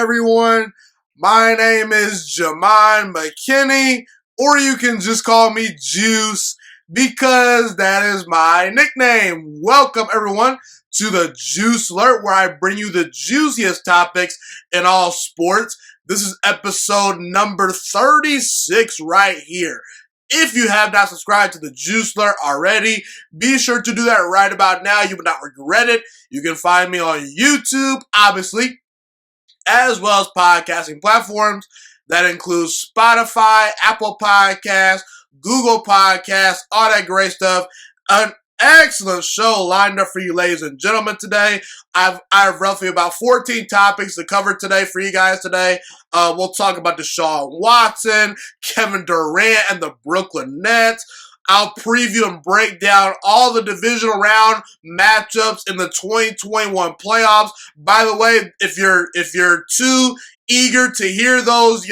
everyone? My name is Jamon McKinney, or you can just call me Juice because that is my nickname. Welcome, everyone, to the Juice Alert, where I bring you the juiciest topics in all sports. This is episode number 36 right here. If you have not subscribed to the Juice Alert already, be sure to do that right about now. You will not regret it. You can find me on YouTube, obviously, as well as podcasting platforms. That includes Spotify, Apple Podcasts, Google Podcasts, all that great stuff. An excellent show lined up for you, ladies and gentlemen, today. I have roughly about 14 topics to cover today for you guys today. We'll talk about Deshaun Watson, Kevin Durant, and the Brooklyn Nets. I'll preview and break down all the divisional round matchups in the 2021 playoffs. By the way, if you're too eager to hear those,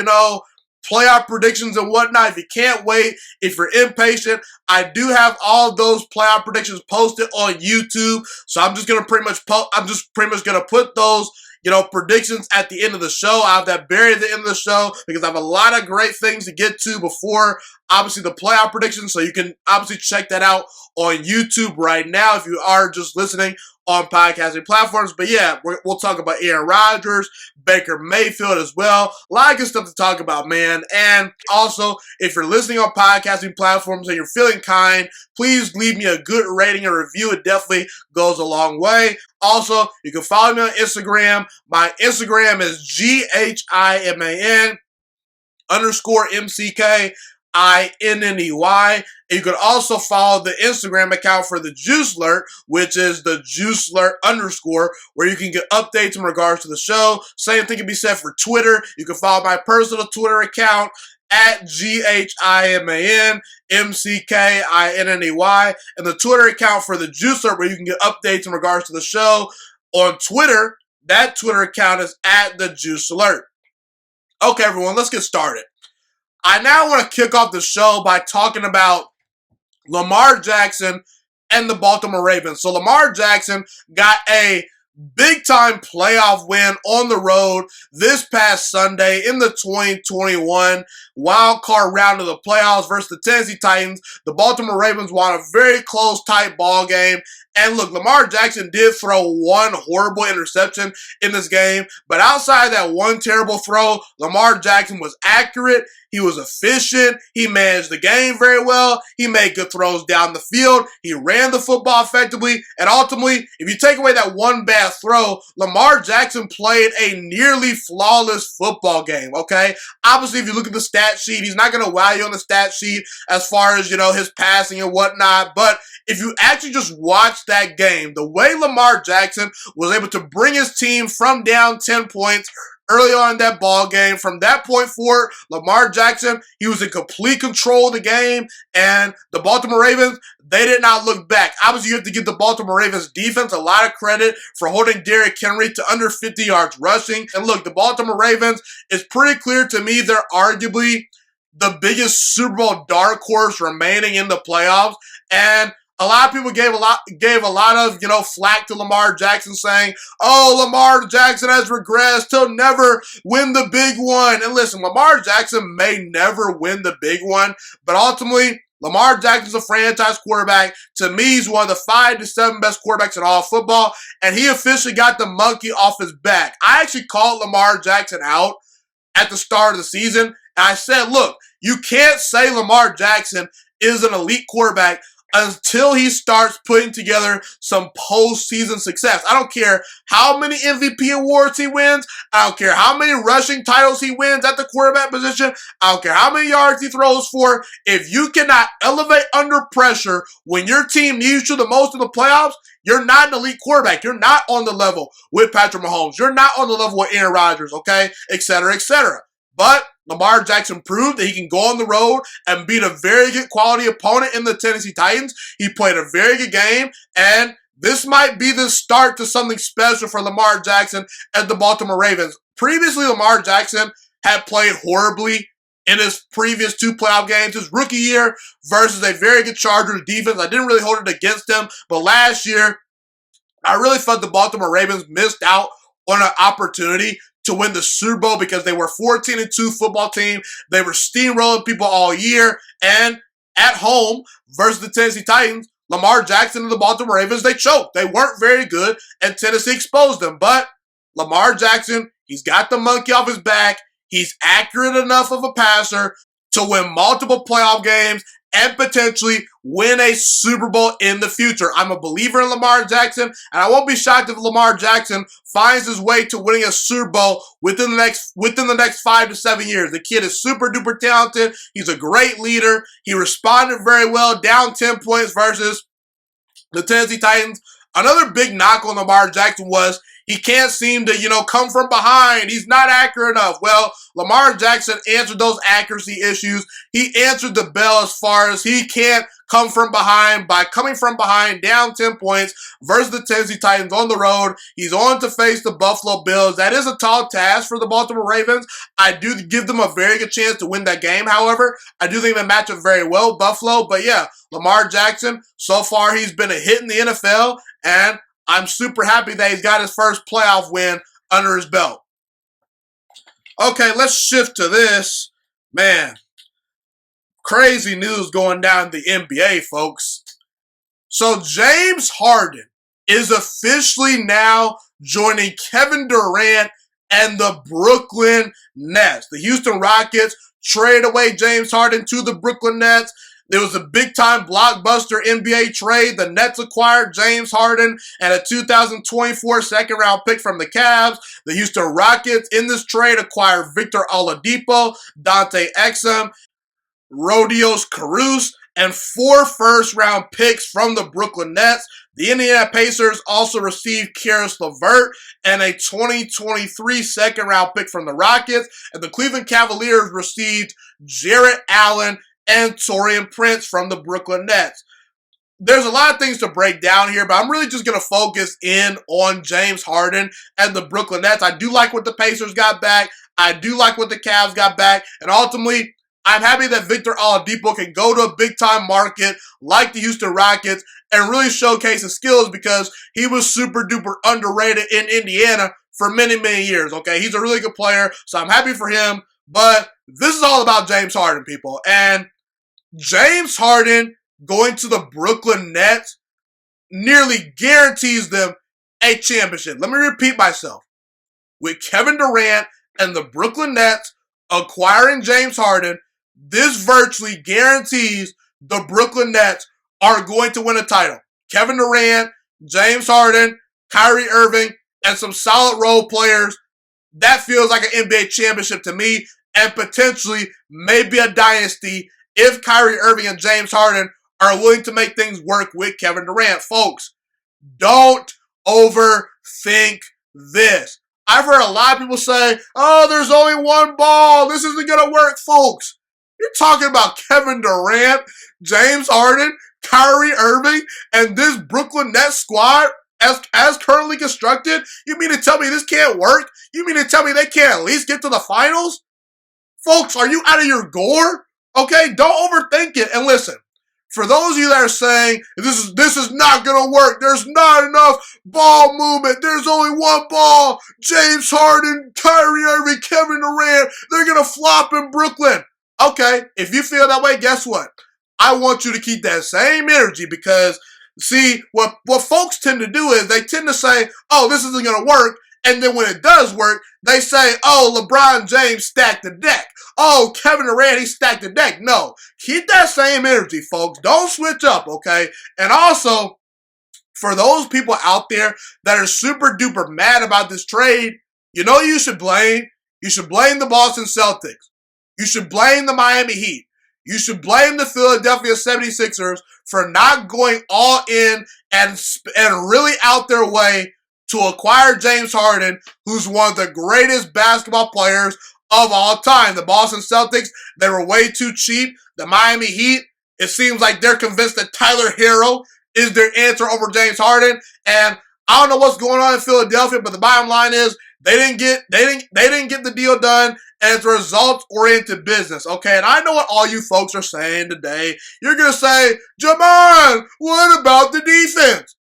playoff predictions and whatnot, if you can't wait, if you're impatient, I do have all those playoff predictions posted on YouTube. So I'm just gonna pretty much gonna put those predictions at the end of the show. I have that buried at the end of the show because I have a lot of great things to get to before, obviously, the playoff predictions. So you can obviously check that out on YouTube right now if you are just listening on podcasting platforms. But yeah, we'll talk about Aaron Rodgers, Baker Mayfield as well. A lot of good stuff to talk about, man. And also, if you're listening on podcasting platforms and you're feeling kind, please leave me a good rating and review. It definitely goes a long way. Also, you can follow me on Instagram. My Instagram is GHIMAN_MCKINNEY. And you can also follow the Instagram account for the Juice Alert, which is the Juice Alert _, where you can get updates in regards to the show. Same thing can be said for Twitter. You can follow my personal Twitter account at GHIMAN MCKINNEY, and the Twitter account for the Juice Alert, where you can get updates in regards to the show on Twitter. That Twitter account is at the Juice Alert. Okay, everyone, let's get started. I now want to kick off the show by talking about Lamar Jackson and the Baltimore Ravens. So Lamar Jackson got a big-time playoff win on the road this past Sunday in the 2021 wild card round of the playoffs versus the Tennessee Titans. The Baltimore Ravens won a very close, tight ball game. And look, Lamar Jackson did throw one horrible interception in this game, but outside of that one terrible throw, Lamar Jackson was accurate. He was efficient. He managed the game very well. He made good throws down the field. He ran the football effectively. And ultimately, if you take away that one bad throw, Lamar Jackson played a nearly flawless football game, okay? Obviously, if you look at the stat sheet, he's not going to wow you on the stat sheet as far as, his passing and whatnot. But if you actually just watch that game, the way Lamar Jackson was able to bring his team from down 10 points early on in that ball game, from that point forward, Lamar Jackson, he was in complete control of the game, and the Baltimore Ravens, they did not look back. Obviously, you have to give the Baltimore Ravens defense a lot of credit for holding Derrick Henry to under 50 yards rushing. And look, the Baltimore Ravens, it's pretty clear to me they're arguably the biggest Super Bowl dark horse remaining in the playoffs. And a lot of people gave a lot of flack to Lamar Jackson, saying, "Oh, Lamar Jackson has regressed. He'll never win the big one." And listen, Lamar Jackson may never win the big one, but ultimately, Lamar Jackson's a franchise quarterback. To me, he's one of the 5 to 7 best quarterbacks in all football, and he officially got the monkey off his back. I actually called Lamar Jackson out at the start of the season, and I said, look, you can't say Lamar Jackson is an elite quarterback until he starts putting together some postseason success. I don't care how many MVP awards he wins. I don't care how many rushing titles he wins at the quarterback position. I don't care how many yards he throws for. If you cannot elevate under pressure when your team needs you the most in the playoffs, you're not an elite quarterback. You're not on the level with Patrick Mahomes. You're not on the level with Aaron Rodgers, okay? Et cetera, et cetera. But Lamar Jackson proved that he can go on the road and beat a very good quality opponent in the Tennessee Titans. He played a very good game, and this might be the start to something special for Lamar Jackson and the Baltimore Ravens. Previously, Lamar Jackson had played horribly in his previous 2 playoff games. His rookie year versus a very good Chargers defense. I didn't really hold it against him, but last year, I really felt the Baltimore Ravens missed out on an opportunity to win the Super Bowl because they were 14-2 football team. They were steamrolling people all year. And at home versus the Tennessee Titans, Lamar Jackson and the Baltimore Ravens, they choked. They weren't very good, and Tennessee exposed them. But Lamar Jackson, he's got the monkey off his back. He's accurate enough of a passer to win multiple playoff games and potentially win a Super Bowl in the future. I'm a believer in Lamar Jackson, and I won't be shocked if Lamar Jackson finds his way to winning a Super Bowl within the next 5 to 7 years. The kid is super duper talented. He's a great leader. He responded very well, down 10 points versus the Tennessee Titans. Another big knock on Lamar Jackson was he can't seem to, come from behind. He's not accurate enough. Well, Lamar Jackson answered those accuracy issues. He answered the bell as far as he can't come from behind by coming from behind down 10 points versus the Tennessee Titans on the road. He's on to face the Buffalo Bills. That is a tall task for the Baltimore Ravens. I do give them a very good chance to win that game, however. I do think they match up very well with Buffalo. But yeah, Lamar Jackson, so far he's been a hit in the NFL, and I'm super happy that he's got his first playoff win under his belt. Okay, let's shift to this. Man, crazy news going down in the NBA, folks. So James Harden is officially now joining Kevin Durant and the Brooklyn Nets. The Houston Rockets traded away James Harden to the Brooklyn Nets. There was a big-time blockbuster NBA trade. The Nets acquired James Harden and a 2024 second-round pick from the Cavs. The Houston Rockets in this trade acquired Victor Oladipo, Dante Exum, Rodions Caruso, and 4 first-round picks from the Brooklyn Nets. The Indiana Pacers also received Karis LeVert and a 2023 second-round pick from the Rockets. And the Cleveland Cavaliers received Jarrett Allen and Taurean Prince from the Brooklyn Nets. There's a lot of things to break down here, but I'm really just going to focus in on James Harden and the Brooklyn Nets. I do like what the Pacers got back. I do like what the Cavs got back. And ultimately, I'm happy that Victor Oladipo can go to a big-time market like the Houston Rockets and really showcase his skills because he was super-duper underrated in Indiana for many, many years, okay? He's a really good player, so I'm happy for him. But this is all about James Harden, people. And James Harden going to the Brooklyn Nets nearly guarantees them a championship. Let me repeat myself. With Kevin Durant and the Brooklyn Nets acquiring James Harden, this virtually guarantees the Brooklyn Nets are going to win a title. Kevin Durant, James Harden, Kyrie Irving, and some solid role players. That feels like an NBA championship to me, and potentially maybe a dynasty if Kyrie Irving and James Harden are willing to make things work with Kevin Durant. Folks, don't overthink this. I've heard a lot of people say, oh, there's only one ball. This isn't going to work, folks. You're talking about Kevin Durant, James Harden, Kyrie Irving, and this Brooklyn Nets squad as currently constructed? You mean to tell me this can't work? You mean to tell me they can't at least get to the finals? Folks, are you out of your gourd? Okay, don't overthink it. And listen, for those of you that are saying this is not going to work, there's not enough ball movement, there's only one ball, James Harden, Kyrie Irving, Kevin Durant, they're going to flop in Brooklyn. Okay, if you feel that way, guess what? I want you to keep that same energy because, see, what folks tend to do is they tend to say, oh, this isn't going to work. And then when it does work, they say, oh, LeBron James stacked the deck. Oh, Kevin Durant, he stacked the deck. No, keep that same energy, folks. Don't switch up, okay? And also, for those people out there that are super duper mad about this trade, you know you should blame? You should blame the Boston Celtics. You should blame the Miami Heat. You should blame the Philadelphia 76ers for not going all in and really out their way to acquire James Harden, who's one of the greatest basketball players of all time. The Boston Celtics, they were way too cheap. The Miami Heat, it seems like they're convinced that Tyler Hero is their answer over James Harden. And I don't know what's going on in Philadelphia, but the bottom line is they didn't get the deal done, and it's a results-oriented business, okay? And I know what all you folks are saying today. You're going to say, Jamon, what about the defense?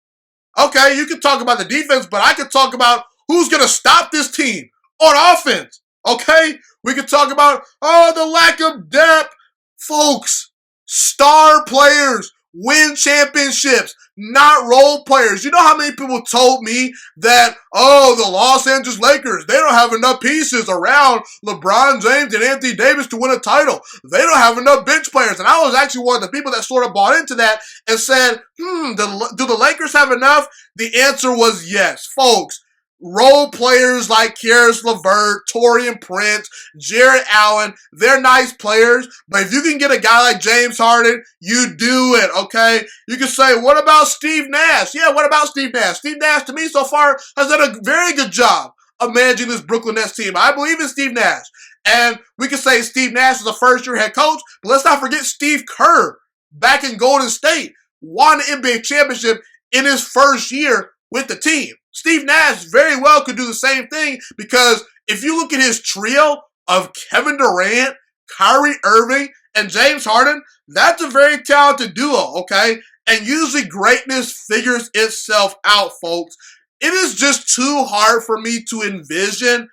Okay, you can talk about the defense, but I can talk about who's going to stop this team. on offense. Okay? We can talk about, the lack of depth. Folks, star players win championships, not role players. You know how many people told me that, the Los Angeles Lakers, they don't have enough pieces around LeBron James and Anthony Davis to win a title. They don't have enough bench players. And I was actually one of the people that sort of bought into that and said, do the Lakers have enough? The answer was yes. Folks, role players like Karis LeVert, Taurean Prince, Jarrett Allen, they're nice players, but if you can get a guy like James Harden, you do it, okay? You can say, what about Steve Nash? Yeah, what about Steve Nash? Steve Nash, to me, so far, has done a very good job of managing this Brooklyn Nets team. I believe in Steve Nash. And we can say Steve Nash is a first-year head coach, but let's not forget Steve Kerr back in Golden State won the NBA championship in his first year with the team. Steve Nash very well could do the same thing because if you look at his trio of Kevin Durant, Kyrie Irving, and James Harden, that's a very talented duo, okay? And usually greatness figures itself out, folks. It is just too hard for me to envision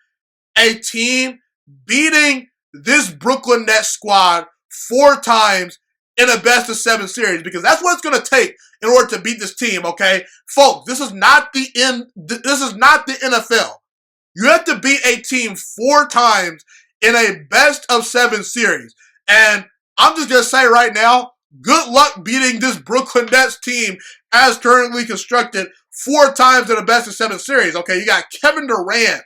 a team beating this Brooklyn Nets squad 4 times in a best-of-7 series because that's what it's going to take in order to beat this team, okay? Folks, this is not the NFL. You have to beat a team 4 times in a best-of-7 series. And I'm just going to say right now, good luck beating this Brooklyn Nets team as currently constructed 4 times in a best-of-7 series, okay? You got Kevin Durant,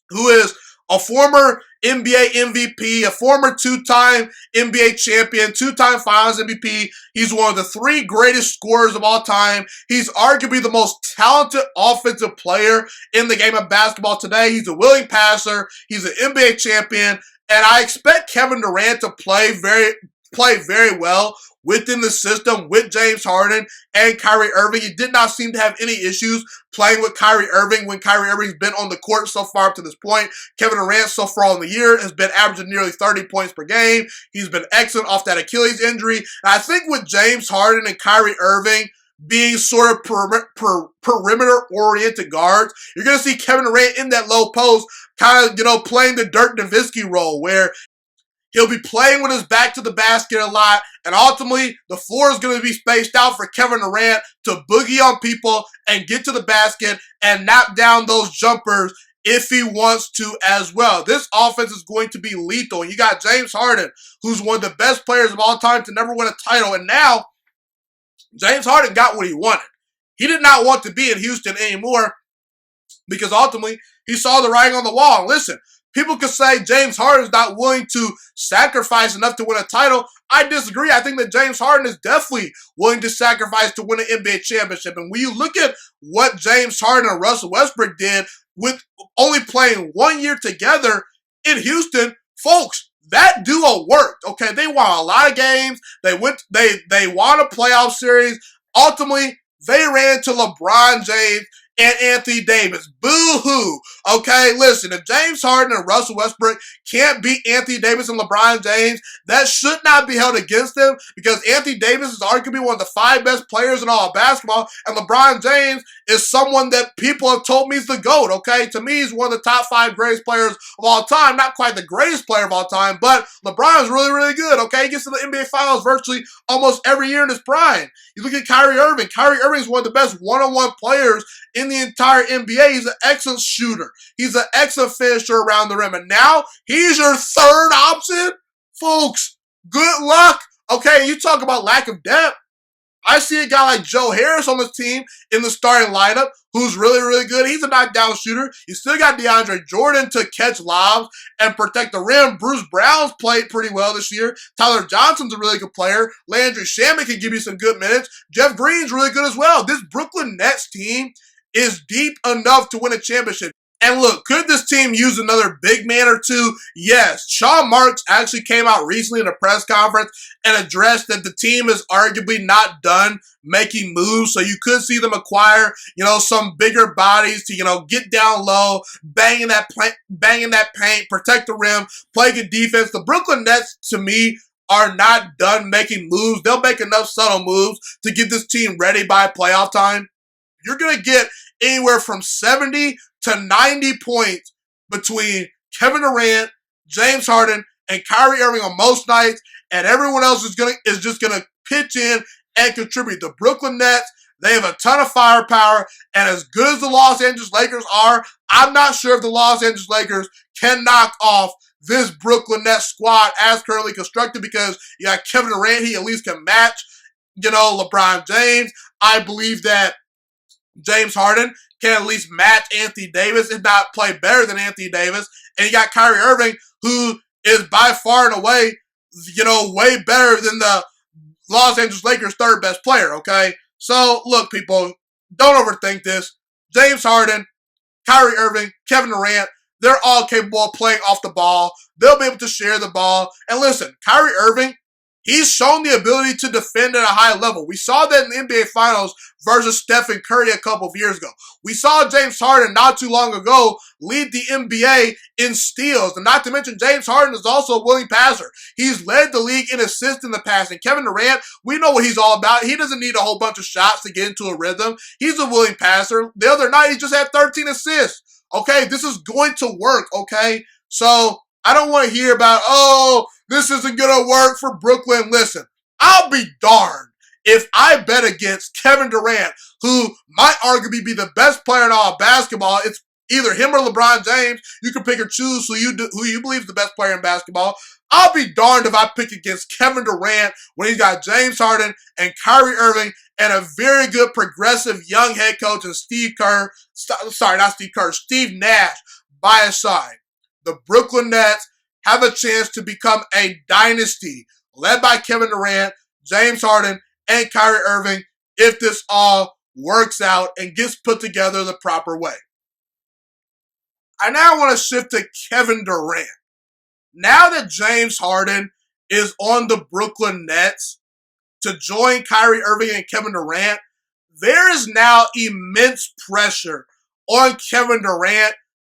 who is a former NBA MVP, a former 2-time NBA champion, 2-time Finals MVP. He's one of the 3 greatest scorers of all time. He's arguably the most talented offensive player in the game of basketball today. He's a willing passer. He's an NBA champion. And I expect Kevin Durant to play very well within the system with James Harden and Kyrie Irving. He did not seem to have any issues playing with Kyrie Irving when Kyrie Irving's been on the court so far up to this point. Kevin Durant so far in the year has been averaging nearly 30 points per game. He's been excellent off that Achilles injury. And I think with James Harden and Kyrie Irving being sort of perimeter-oriented guards, you're going to see Kevin Durant in that low post kind of, playing the Dirk Nowitzki role where he'll be playing with his back to the basket a lot, and ultimately, the floor is going to be spaced out for Kevin Durant to boogie on people and get to the basket and knock down those jumpers if he wants to as well. This offense is going to be lethal. You got James Harden, who's one of the best players of all time to never win a title, and now James Harden got what he wanted. He did not want to be in Houston anymore because ultimately, he saw the writing on the wall. And listen, people could say James Harden's not willing to sacrifice enough to win a title. I disagree. I think that James Harden is definitely willing to sacrifice to win an NBA championship. And when you look at what James Harden and Russell Westbrook did with only playing 1 year together in Houston, folks, that duo worked. Okay, they won a lot of games. They won a playoff series. Ultimately, they ran into LeBron James and Anthony Davis. Boo-hoo. Okay, listen, if James Harden and Russell Westbrook can't beat Anthony Davis and LeBron James, that should not be held against them because Anthony Davis is arguably one of the 5 best players in all of basketball, and LeBron James is someone that people have told me is the GOAT, okay? To me, he's one of the top 5 greatest players of all time. Not quite the greatest player of all time, but LeBron is really, really good, okay? He gets to the NBA Finals virtually almost every year in his prime. You look at Kyrie Irving. Kyrie Irving is one of the best one-on-one players in the entire NBA. He's an excellent shooter. He's an excellent finisher around the rim. And now, he's your 3rd option? Folks, good luck. Okay, you talk about lack of depth. I see a guy like Joe Harris on this team in the starting lineup who's really, really good. He's a knockdown shooter. You still got DeAndre Jordan to catch lobs and protect the rim. Bruce Brown's played pretty well this year. Tyler Johnson's a really good player. Landry Shamet can give you some good minutes. Jeff Green's really good as well. This Brooklyn Nets team is deep enough to win a championship. And look, could this team use another big man or two? Yes. Sean Marks actually came out recently in a press conference and addressed that the team is arguably not done making moves. So you could see them acquire, some bigger bodies to, get down low, bang in that paint, protect the rim, play good defense. The Brooklyn Nets, to me, are not done making moves. They'll make enough subtle moves to get this team ready by playoff time. You're going to get anywhere from 70 to 90 points between Kevin Durant, James Harden, and Kyrie Irving on most nights, and everyone else is just gonna pitch in and contribute. The Brooklyn Nets, they have a ton of firepower, and as good as the Los Angeles Lakers are, I'm not sure if the Los Angeles Lakers can knock off this Brooklyn Nets squad as currently constructed, because you got Kevin Durant, he at least can match, LeBron James. I believe that James Harden can at least match Anthony Davis, if not play better than Anthony Davis. And you got Kyrie Irving, who is by far and away, way better than the Los Angeles Lakers' third best player, okay? So, look, people, don't overthink this. James Harden, Kyrie Irving, Kevin Durant, they're all capable of playing off the ball. They'll be able to share the ball. And listen, Kyrie Irving, he's shown the ability to defend at a high level. We saw that in the NBA Finals versus Stephen Curry a couple of years ago. We saw James Harden not too long ago lead the NBA in steals. And not to mention, James Harden is also a willing passer. He's led the league in assists in the past. And Kevin Durant, we know what he's all about. He doesn't need a whole bunch of shots to get into a rhythm. He's a willing passer. The other night, he just had 13 assists. Okay, this is going to work, okay? So, I don't want to hear about, this isn't going to work for Brooklyn. Listen, I'll be darned if I bet against Kevin Durant, who might arguably be the best player in all of basketball. It's either him or LeBron James. You can pick or choose who you believe is the best player in basketball. I'll be darned if I pick against Kevin Durant when he's got James Harden and Kyrie Irving and a very good progressive young head coach and Steve Nash by his side. The Brooklyn Nets have a chance to become a dynasty led by Kevin Durant, James Harden, and Kyrie Irving if this all works out and gets put together the proper way. I now want to shift to Kevin Durant. Now that James Harden is on the Brooklyn Nets to join Kyrie Irving and Kevin Durant, there is now immense pressure on Kevin Durant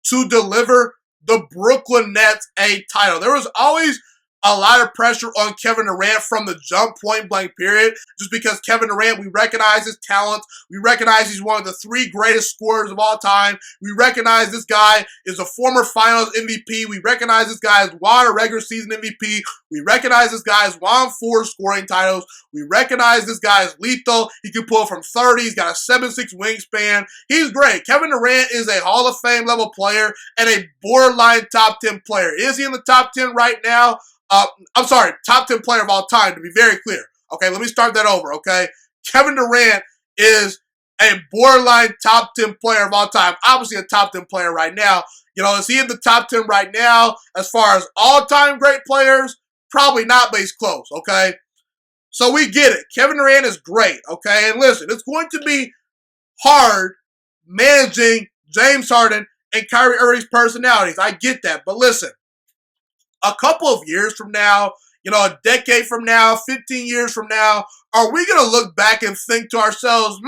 to deliver the Brooklyn Nets a title. There was always a lot of pressure on Kevin Durant from the jump, point blank period, just because Kevin Durant, we recognize his talent. We recognize he's one of the 3 greatest scorers of all time. We recognize this guy is a former finals MVP. We recognize this guy has won a regular season MVP. We recognize this guy has won 4 scoring titles. We recognize this guy is lethal. He can pull from 30. He's got a 7'6" wingspan. He's great. Kevin Durant is a Hall of Fame level player and a borderline top 10 player. Is he in the top 10 right now? I'm sorry, top 10 player of all time, to be very clear. Okay, let me start that over, okay? Kevin Durant is a borderline top 10 player of all time. Obviously a top 10 player right now. Is he in the top 10 right now as far as all-time great players? Probably not, but he's close, okay? So we get it. Kevin Durant is great, okay? And listen, it's going to be hard managing James Harden and Kyrie Irving's personalities. I get that, but listen. A couple of years from now, a decade from now, 15 years from now, are we going to look back and think to ourselves,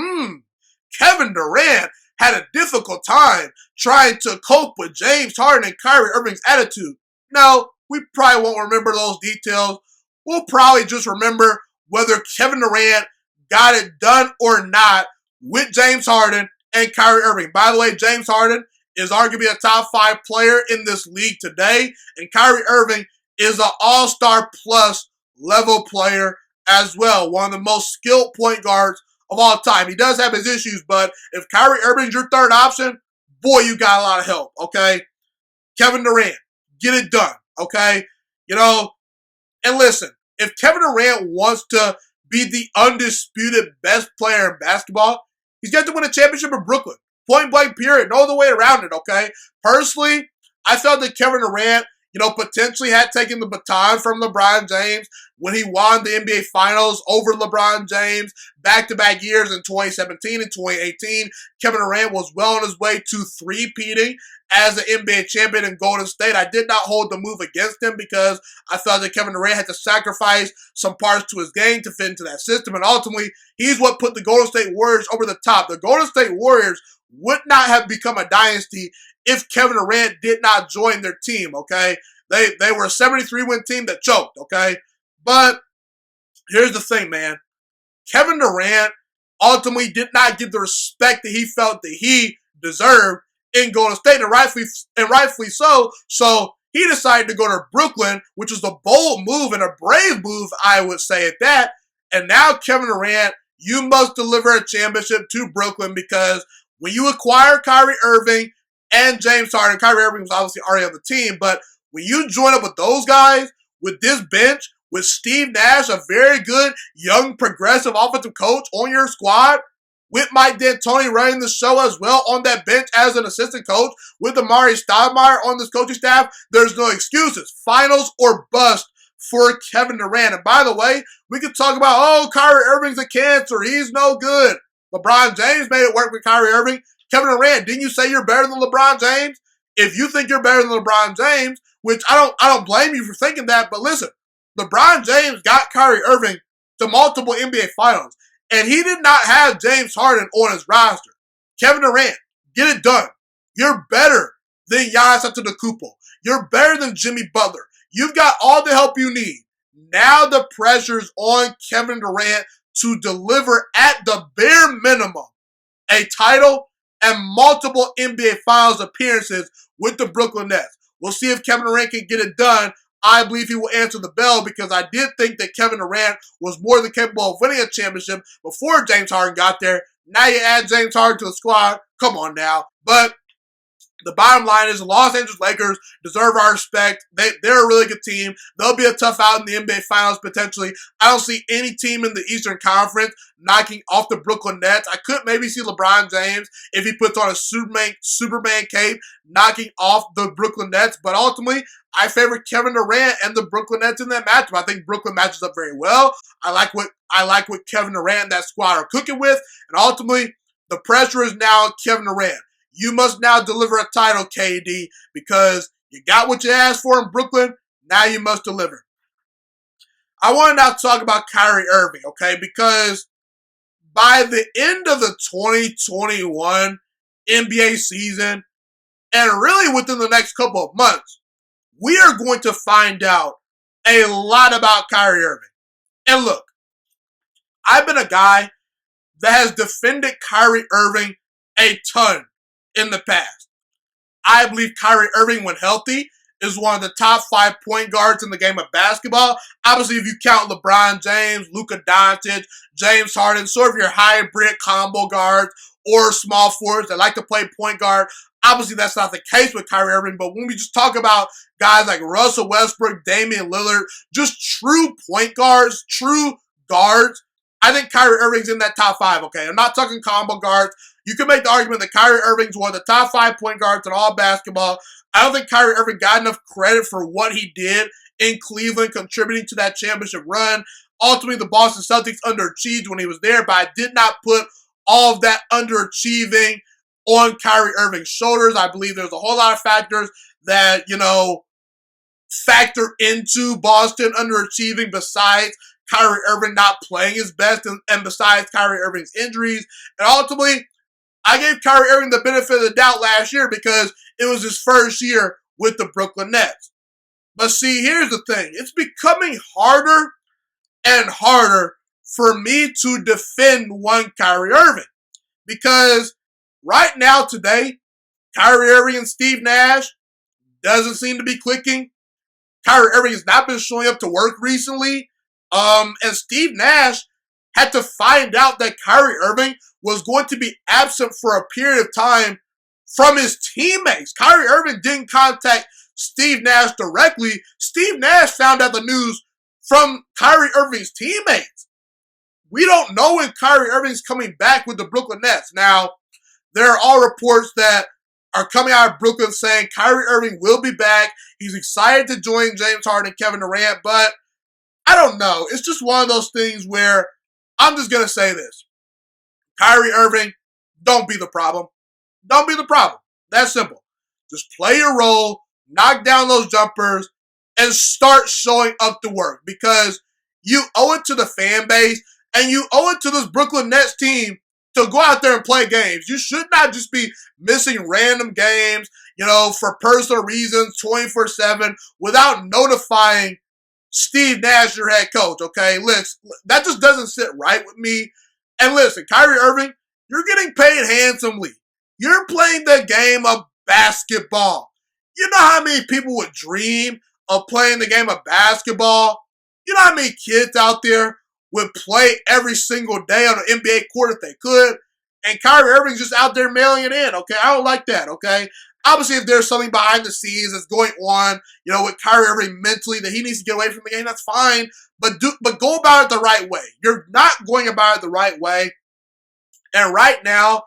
Kevin Durant had a difficult time trying to cope with James Harden and Kyrie Irving's attitude? No, we probably won't remember those details. We'll probably just remember whether Kevin Durant got it done or not with James Harden and Kyrie Irving. By the way, James Harden is arguably a top 5 player in this league today. And Kyrie Irving is an all-star plus level player as well. One of the most skilled point guards of all time. He does have his issues, but if Kyrie Irving's your third option, boy, you got a lot of help, okay? Kevin Durant, get it done, okay? And listen, if Kevin Durant wants to be the undisputed best player in basketball, he's got to win a championship in Brooklyn. Point blank period. No other way around it, okay? Personally, I felt that Kevin Durant, potentially had taken the baton from LeBron James when he won the NBA Finals over LeBron James back-to-back years in 2017 and 2018. Kevin Durant was well on his way to three-peating as an NBA champion in Golden State. I did not hold the move against him because I felt that Kevin Durant had to sacrifice some parts to his game to fit into that system, and ultimately, he's what put the Golden State Warriors over the top. The Golden State Warriors would not have become a dynasty if Kevin Durant did not join their team, okay? They were a 73-win team that choked, okay? But here's the thing, man. Kevin Durant ultimately did not get the respect that he felt that he deserved in Golden State, and rightfully so. So he decided to go to Brooklyn, which was a bold move and a brave move, I would say at that. And now Kevin Durant, you must deliver a championship to Brooklyn, because when you acquire Kyrie Irving and James Harden, Kyrie Irving was obviously already on the team, but when you join up with those guys, with this bench, with Steve Nash, a very good, young, progressive offensive coach on your squad, with Mike D'Antoni running the show as well on that bench as an assistant coach, with Amari Stoudemire on this coaching staff, there's no excuses. Finals or bust for Kevin Durant. And by the way, we could talk about, oh, Kyrie Irving's a cancer. He's no good. LeBron James made it work with Kyrie Irving. Kevin Durant, didn't you say you're better than LeBron James? If you think you're better than LeBron James, which I don't blame you for thinking that, but listen, LeBron James got Kyrie Irving to multiple NBA Finals, and he did not have James Harden on his roster. Kevin Durant, get it done. You're better than Giannis Antetokounmpo. You're better than Jimmy Butler. You've got all the help you need. Now the pressure's on Kevin Durant to deliver at the bare minimum a title and multiple NBA Finals appearances with the Brooklyn Nets. We'll see if Kevin Durant can get it done. I believe he will answer the bell, because I did think that Kevin Durant was more than capable of winning a championship before James Harden got there. Now you add James Harden to the squad. Come on now. But the bottom line is the Los Angeles Lakers deserve our respect. They're a really good team. They'll be a tough out in the NBA Finals potentially. I don't see any team in the Eastern Conference knocking off the Brooklyn Nets. I could maybe see LeBron James, if he puts on a Superman cape, knocking off the Brooklyn Nets. But ultimately, I favor Kevin Durant and the Brooklyn Nets in that matchup. I think Brooklyn matches up very well. I like what Kevin Durant and that squad are cooking with. And ultimately, the pressure is now on Kevin Durant. You must now deliver a title, KD, because you got what you asked for in Brooklyn. Now you must deliver. I want to now talk about Kyrie Irving, okay? Because by the end of the 2021 NBA season, and really within the next couple of months, we are going to find out a lot about Kyrie Irving. And look, I've been a guy that has defended Kyrie Irving a ton in the past. I believe Kyrie Irving, when healthy, is one of the top 5 point guards in the game of basketball. Obviously, if you count LeBron James, Luka Doncic, James Harden, sort of your hybrid combo guards or small forwards that like to play point guard, obviously that's not the case with Kyrie Irving. But when we just talk about guys like Russell Westbrook, Damian Lillard, just true point guards, true guards, I think Kyrie Irving's in that top 5, okay? I'm not talking combo guards. You can make the argument that Kyrie Irving's one of the top 5 point guards in all basketball. I don't think Kyrie Irving got enough credit for what he did in Cleveland, contributing to that championship run. Ultimately, the Boston Celtics underachieved when he was there, but I did not put all of that underachieving on Kyrie Irving's shoulders. I believe there's a whole lot of factors that, factor into Boston underachieving besides Kyrie Irving not playing his best and besides Kyrie Irving's injuries. And ultimately, I gave Kyrie Irving the benefit of the doubt last year because it was his first year with the Brooklyn Nets. But see, here's the thing. It's becoming harder and harder for me to defend one Kyrie Irving. Because right now, today, Kyrie Irving and Steve Nash doesn't seem to be clicking. Kyrie Irving has not been showing up to work recently. And Steve Nash had to find out that Kyrie Irving was going to be absent for a period of time from his teammates. Kyrie Irving didn't contact Steve Nash directly. Steve Nash found out the news from Kyrie Irving's teammates. We don't know when Kyrie Irving's coming back with the Brooklyn Nets. Now, there are all reports that are coming out of Brooklyn saying Kyrie Irving will be back. He's excited to join James Harden and Kevin Durant, but I don't know. It's just one of those things where I'm just going to say this. Kyrie Irving, don't be the problem. Don't be the problem. That's simple. Just play your role, knock down those jumpers, and start showing up to work because you owe it to the fan base and you owe it to this Brooklyn Nets team to go out there and play games. You should not just be missing random games, for personal reasons 24/7 without notifying Steve Nash, your head coach, okay? Listen, that just doesn't sit right with me. And listen, Kyrie Irving, you're getting paid handsomely. You're playing the game of basketball. You know how many people would dream of playing the game of basketball? You know how many kids out there would play every single day on an NBA court if they could? And Kyrie Irving's just out there mailing it in, okay? I don't like that, okay? Obviously, if there's something behind the scenes that's going on, with Kyrie Irving mentally that he needs to get away from the game, that's fine. But go about it the right way. You're not going about it the right way. And right now,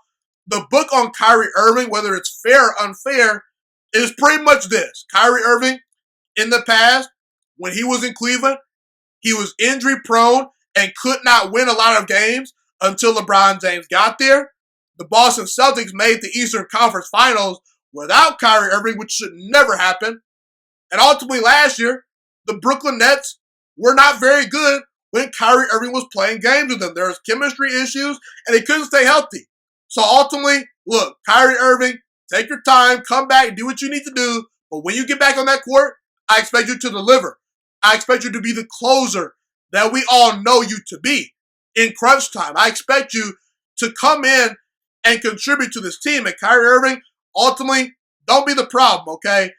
the book on Kyrie Irving, whether it's fair or unfair, is pretty much this. Kyrie Irving, in the past, when he was in Cleveland, he was injury prone and could not win a lot of games until LeBron James got there. The Boston Celtics made the Eastern Conference Finals without Kyrie Irving, which should never happen. And ultimately last year, the Brooklyn Nets were not very good when Kyrie Irving was playing games with them. There was chemistry issues, and they couldn't stay healthy. So ultimately, look, Kyrie Irving, take your time, come back, do what you need to do. But when you get back on that court, I expect you to deliver. I expect you to be the closer that we all know you to be in crunch time. I expect you to come in and contribute to this team. And Kyrie Irving, ultimately, don't be the problem, okay?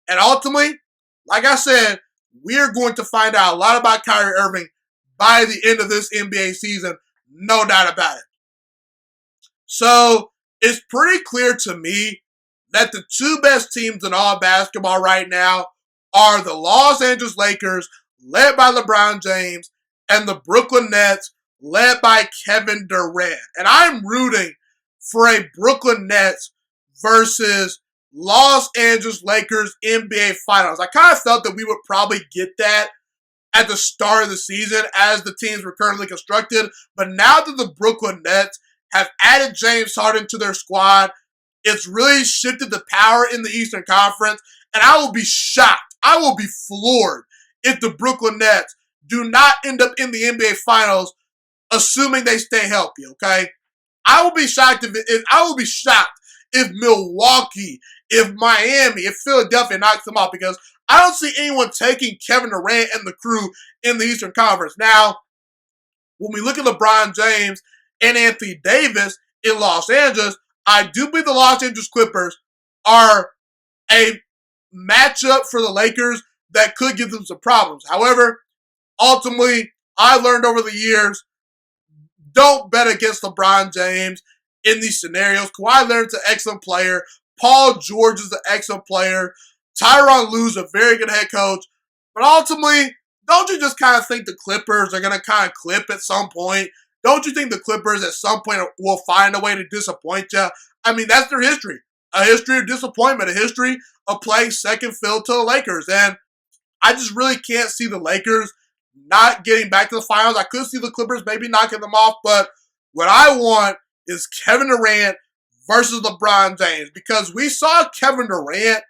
And ultimately, like I said, we're going to find out a lot about Kyrie Irving by the end of this NBA season, no doubt about it. So, it's pretty clear to me that the two best teams in all basketball right now are the Los Angeles Lakers, led by LeBron James, and the Brooklyn Nets, led by Kevin Durant. And I'm rooting for a Brooklyn Nets versus Los Angeles Lakers NBA Finals. I kind of felt that we would probably get that at the start of the season as the teams were currently constructed. But now that the Brooklyn Nets have added James Harden to their squad, it's really shifted the power in the Eastern Conference. And I will be shocked, I will be floored if the Brooklyn Nets do not end up in the NBA Finals, assuming they stay healthy, okay? I will be shocked if Milwaukee, if Miami, if Philadelphia knocks them off, because I don't see anyone taking Kevin Durant and the crew in the Eastern Conference. Now, when we look at LeBron James and Anthony Davis in Los Angeles, I do believe the Los Angeles Clippers are a matchup for the Lakers that could give them some problems. However, ultimately, I learned over the years, don't bet against LeBron James in these scenarios. Kawhi Leonard's an excellent player. Paul George is an excellent player. Tyronn Lue's a very good head coach. But ultimately, don't you just kind of think the Clippers are going to kind of clip at some point? Don't you think the Clippers at some point will find a way to disappoint you? I mean, that's their history. A history of disappointment. A history of playing second fiddle to the Lakers. And I just really can't see the Lakers not getting back to the finals. I could see the Clippers maybe knocking them off. But what I want is Kevin Durant versus LeBron James. Because we saw Kevin Durant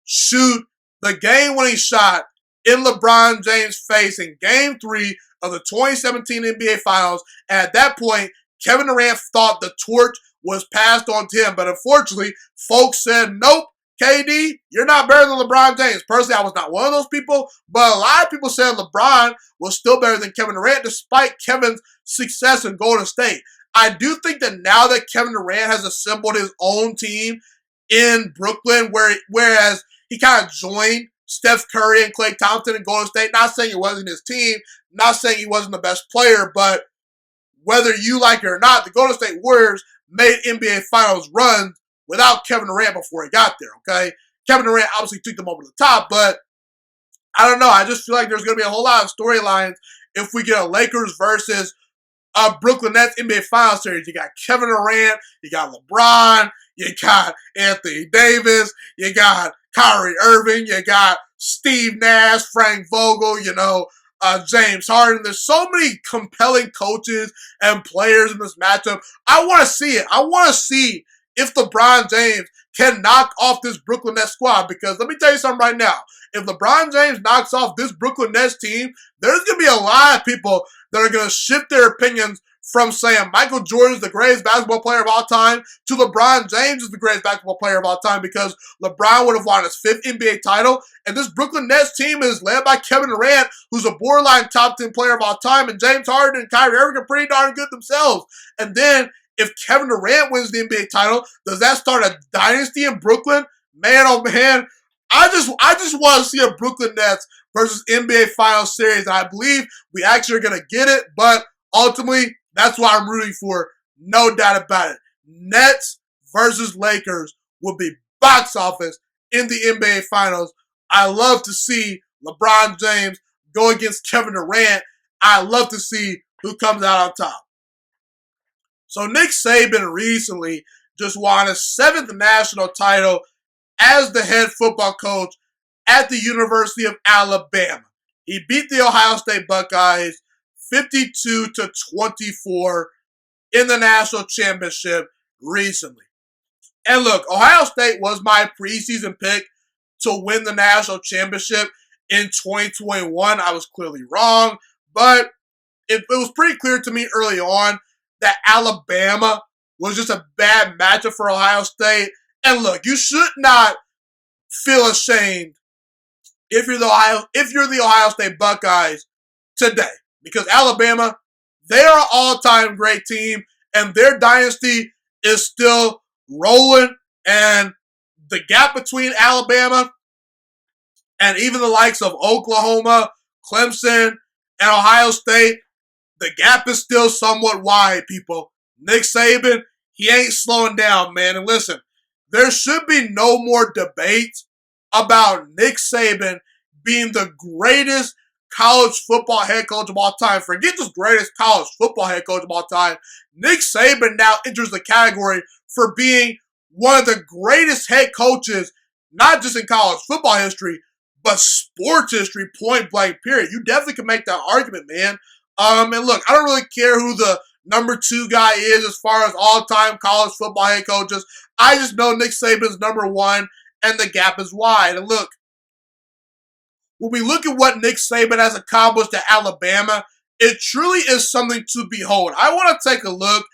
shoot the game-winning shot in LeBron James' face in Game 3 of the 2017 NBA Finals. And at that point, Kevin Durant thought the torch was passed on to him. But unfortunately, folks said, nope, KD, you're not better than LeBron James. Personally, I was not one of those people, but a lot of people said LeBron was still better than Kevin Durant despite Kevin's success in Golden State. I do think that now that Kevin Durant has assembled his own team in Brooklyn, whereas he kind of joined Steph Curry and Klay Thompson in Golden State, not saying it wasn't his team, not saying he wasn't the best player, but whether you like it or not, the Golden State Warriors made NBA Finals runs without Kevin Durant before he got there, okay? Kevin Durant obviously took them over the top, but I don't know. I just feel like there's going to be a whole lot of storylines if we get a Lakers versus Brooklyn Nets NBA Finals series. You got Kevin Durant, you got LeBron, you got Anthony Davis, you got Kyrie Irving, you got Steve Nash, Frank Vogel, James Harden. There's so many compelling coaches and players in this matchup. I want to see it. I want to see if LeBron James can knock off this Brooklyn Nets squad. Because let me tell you something right now. If LeBron James knocks off this Brooklyn Nets team, there's going to be a lot of people that are going to shift their opinions from saying Michael Jordan is the greatest basketball player of all time to LeBron James is the greatest basketball player of all time, because LeBron would have won his 5th NBA title. And this Brooklyn Nets team is led by Kevin Durant, who's a borderline top 10 player of all time. And James Harden and Kyrie Irving are pretty darn good themselves. And then If Kevin Durant wins the NBA title, does that start a dynasty in Brooklyn? Man, oh man, I just want to see a Brooklyn Nets versus NBA Finals series. And I believe we actually are going to get it, but ultimately, that's what I'm rooting for. No doubt about it. Nets versus Lakers will be box office in the NBA Finals. I love to see LeBron James go against Kevin Durant. I love to see who comes out on top. So Nick Saban recently just won his 7th national title as the head football coach at the University of Alabama. He beat the Ohio State Buckeyes 52-24 in the national championship recently. And look, Ohio State was my preseason pick to win the national championship in 2021. I was clearly wrong, but it was pretty clear to me early on that Alabama was just a bad matchup for Ohio State. And look, you should not feel ashamed if you're the Ohio State Buckeyes today, because Alabama, they are an all-time great team, and their dynasty is still rolling. And the gap between Alabama and even the likes of Oklahoma, Clemson, and Ohio State, the gap is still somewhat wide, people. Nick Saban, he ain't slowing down, man. And listen, there should be no more debate about Nick Saban being the greatest college football head coach of all time. Forget just greatest college football head coach of all time. Nick Saban now enters the category for being one of the greatest head coaches, not just in college football history, but sports history, point blank, period. You definitely can make that argument, man. And look, I don't really care who the number 2 guy is as far as all-time college football head coaches. I just know Nick Saban's number 1, and the gap is wide. And look, when we look at what Nick Saban has accomplished at Alabama, it truly is something to behold. I want to take a look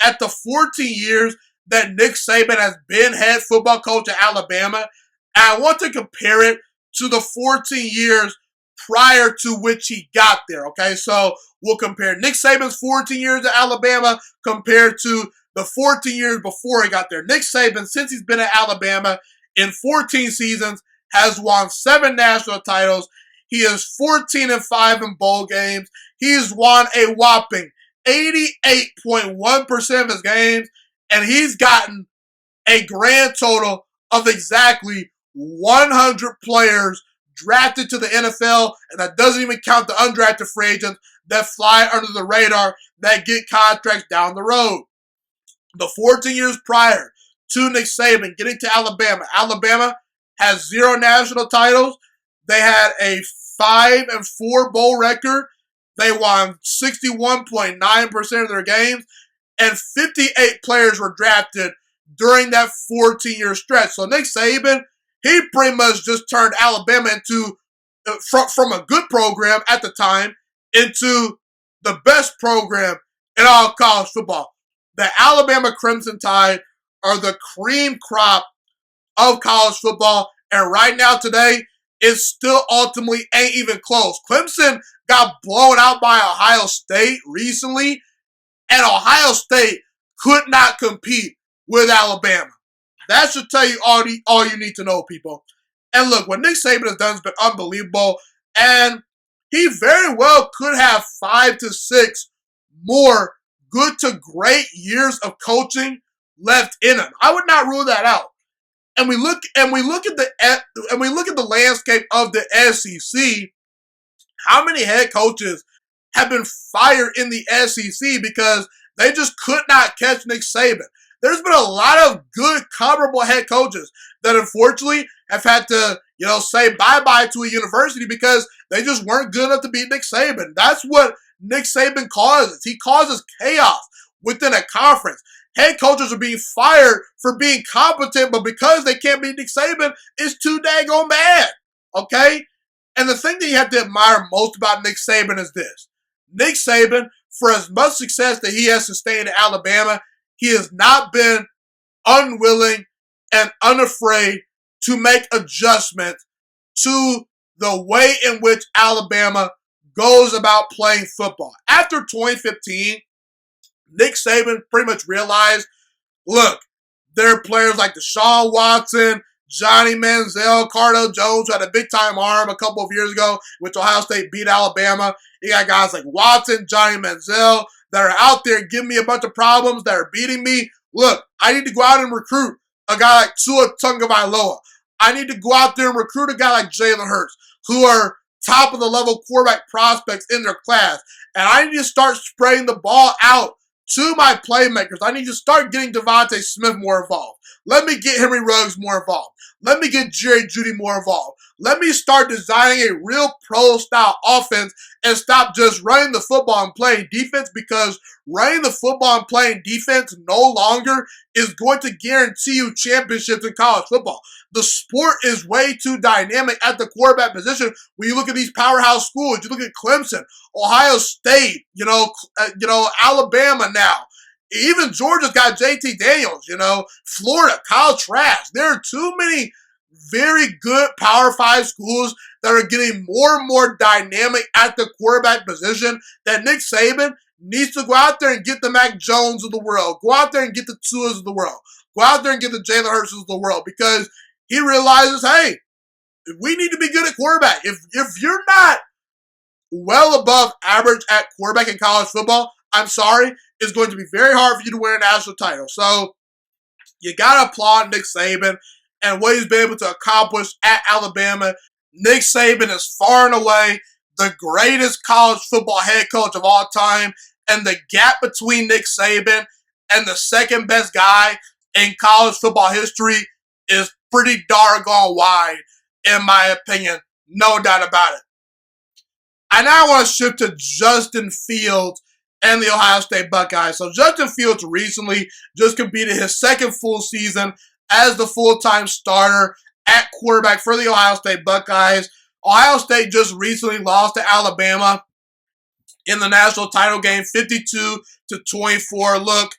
at the 14 years that Nick Saban has been head football coach at Alabama, and I want to compare it to the 14 years prior to which he got there, okay? So we'll compare Nick Saban's 14 years at Alabama compared to the 14 years before he got there. Nick Saban, since he's been at Alabama in 14 seasons, has won 7 national titles. He is 14-5 in bowl games. He's won a whopping 88.1% of his games, and he's gotten a grand total of exactly 100 players drafted to the NFL, and that doesn't even count the undrafted free agents that fly under the radar that get contracts down the road. The 14 years prior to Nick Saban getting to Alabama, Alabama has 0 national titles. They had a 5-4 bowl record. They won 61.9% of their games, and 58 players were drafted during that 14-year stretch. So Nick Saban, he pretty much just turned Alabama into, from a good program at the time, into the best program in all college football. The Alabama Crimson Tide are the cream crop of college football, and right now today, it still ultimately ain't even close. Clemson got blown out by Ohio State recently, and Ohio State could not compete with Alabama. That should tell you all you need to know, people. And look, what Nick Saban has done has been unbelievable, and he very well could have 5 to 6 more good to great years of coaching left in him. I would not rule that out. And we look at the landscape of the SEC. How many head coaches have been fired in the SEC because they just could not catch Nick Saban? There's been a lot of good comparable head coaches that unfortunately have had to, say bye-bye to a university because they just weren't good enough to beat Nick Saban. That's what Nick Saban causes. He causes chaos within a conference. Head coaches are being fired for being competent, but because they can't beat Nick Saban, it's too daggone bad. Okay? And the thing that you have to admire most about Nick Saban is this. Nick Saban, for as much success that he has sustained at Alabama, he has not been unwilling and unafraid to make adjustments to the way in which Alabama goes about playing football. After 2015, Nick Saban pretty much realized, look, there are players like Deshaun Watson, Johnny Manziel, Cardale Jones, who had a big-time arm a couple of years ago, which Ohio State beat Alabama. You got guys like Watson, Johnny Manziel that are out there giving me a bunch of problems, that are beating me. Look, I need to go out and recruit a guy like Tua Tagovailoa. I need to go out there and recruit a guy like Jalen Hurts, who are top-of-the-level quarterback prospects in their class. And I need to start spreading the ball out to my playmakers. I need to start getting Devontae Smith more involved. Let me get Henry Ruggs more involved. Let me get Jerry Jeudy more involved. Let me start designing a real pro-style offense and stop just running the football and playing defense, because running the football and playing defense no longer is going to guarantee you championships in college football. The sport is way too dynamic at the quarterback position. When you look at these powerhouse schools, you look at Clemson, Ohio State, Alabama now. Even Georgia's got JT Daniels, Florida, Kyle Trask. There are too many very good Power 5 schools that are getting more and more dynamic at the quarterback position that Nick Saban needs to go out there and get the Mac Jones of the world. Go out there and get the Tuas of the world. Go out there and get the Jalen Hurts of the world, because he realizes, hey, we need to be good at quarterback. If you're not well above average at quarterback in college football, I'm sorry, it's going to be very hard for you to win a national title. So you got to applaud Nick Saban and what he's been able to accomplish at Alabama. Nick Saban is far and away the greatest college football head coach of all time, and the gap between Nick Saban and the second best guy in college football history is pretty doggone wide, in my opinion. No doubt about it. I now want to shift to Justin Fields and the Ohio State Buckeyes. So Justin Fields recently just completed his second full season as the full-time starter at quarterback for the Ohio State Buckeyes. Ohio State just recently lost to Alabama in the national title game, 52-24. Look,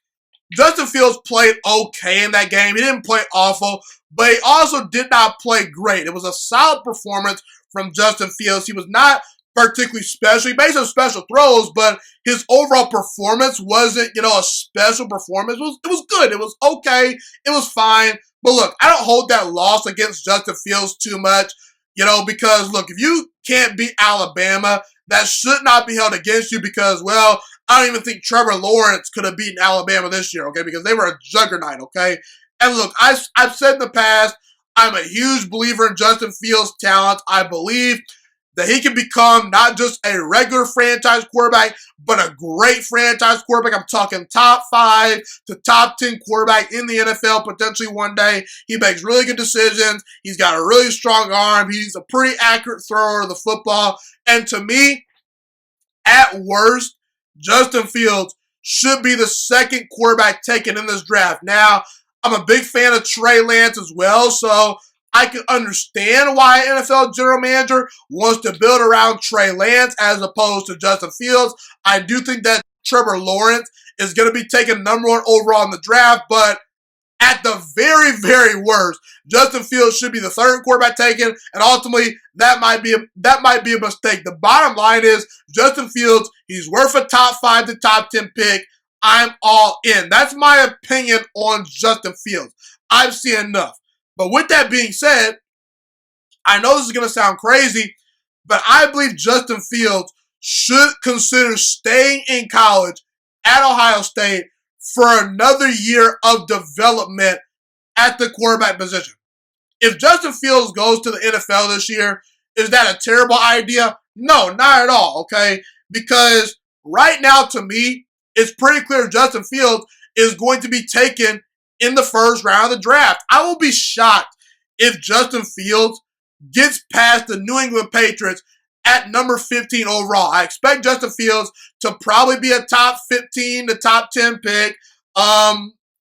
Justin Fields played okay in that game. He didn't play awful, but he also did not play great. It was a solid performance from Justin Fields. He was not particularly special. He made some special throws, but his overall performance wasn't, a special performance. It was good. It was okay. It was fine. But look, I don't hold that loss against Justin Fields too much, because look, if you can't beat Alabama, that should not be held against you, because, well, I don't even think Trevor Lawrence could have beaten Alabama this year, okay, because they were a juggernaut, okay? And look, I've said in the past, I'm a huge believer in Justin Fields' talent. I believe that he can become not just a regular franchise quarterback, but a great franchise quarterback. I'm talking top 5 to top 10 quarterback in the NFL potentially one day. He makes really good decisions. He's got a really strong arm. He's a pretty accurate thrower of the football. And to me, at worst, Justin Fields should be the second quarterback taken in this draft. Now, I'm a big fan of Trey Lance as well, so I can understand why an NFL general manager wants to build around Trey Lance as opposed to Justin Fields. I do think that Trevor Lawrence is going to be taken number 1 overall in the draft, but at the very, very worst, Justin Fields should be the third quarterback taken, and ultimately that might be a mistake. The bottom line is Justin Fields, he's worth a top 5 to top 10 pick. I'm all in. That's my opinion on Justin Fields. I've seen enough. But with that being said, I know this is going to sound crazy, but I believe Justin Fields should consider staying in college at Ohio State for another year of development at the quarterback position. If Justin Fields goes to the NFL this year, is that a terrible idea? No, not at all, okay? Because right now, to me, it's pretty clear Justin Fields is going to be taken in the first round of the draft. I will be shocked if Justin Fields gets past the New England Patriots at number 15 overall. I expect Justin Fields to probably be a top 15 to top 10 pick.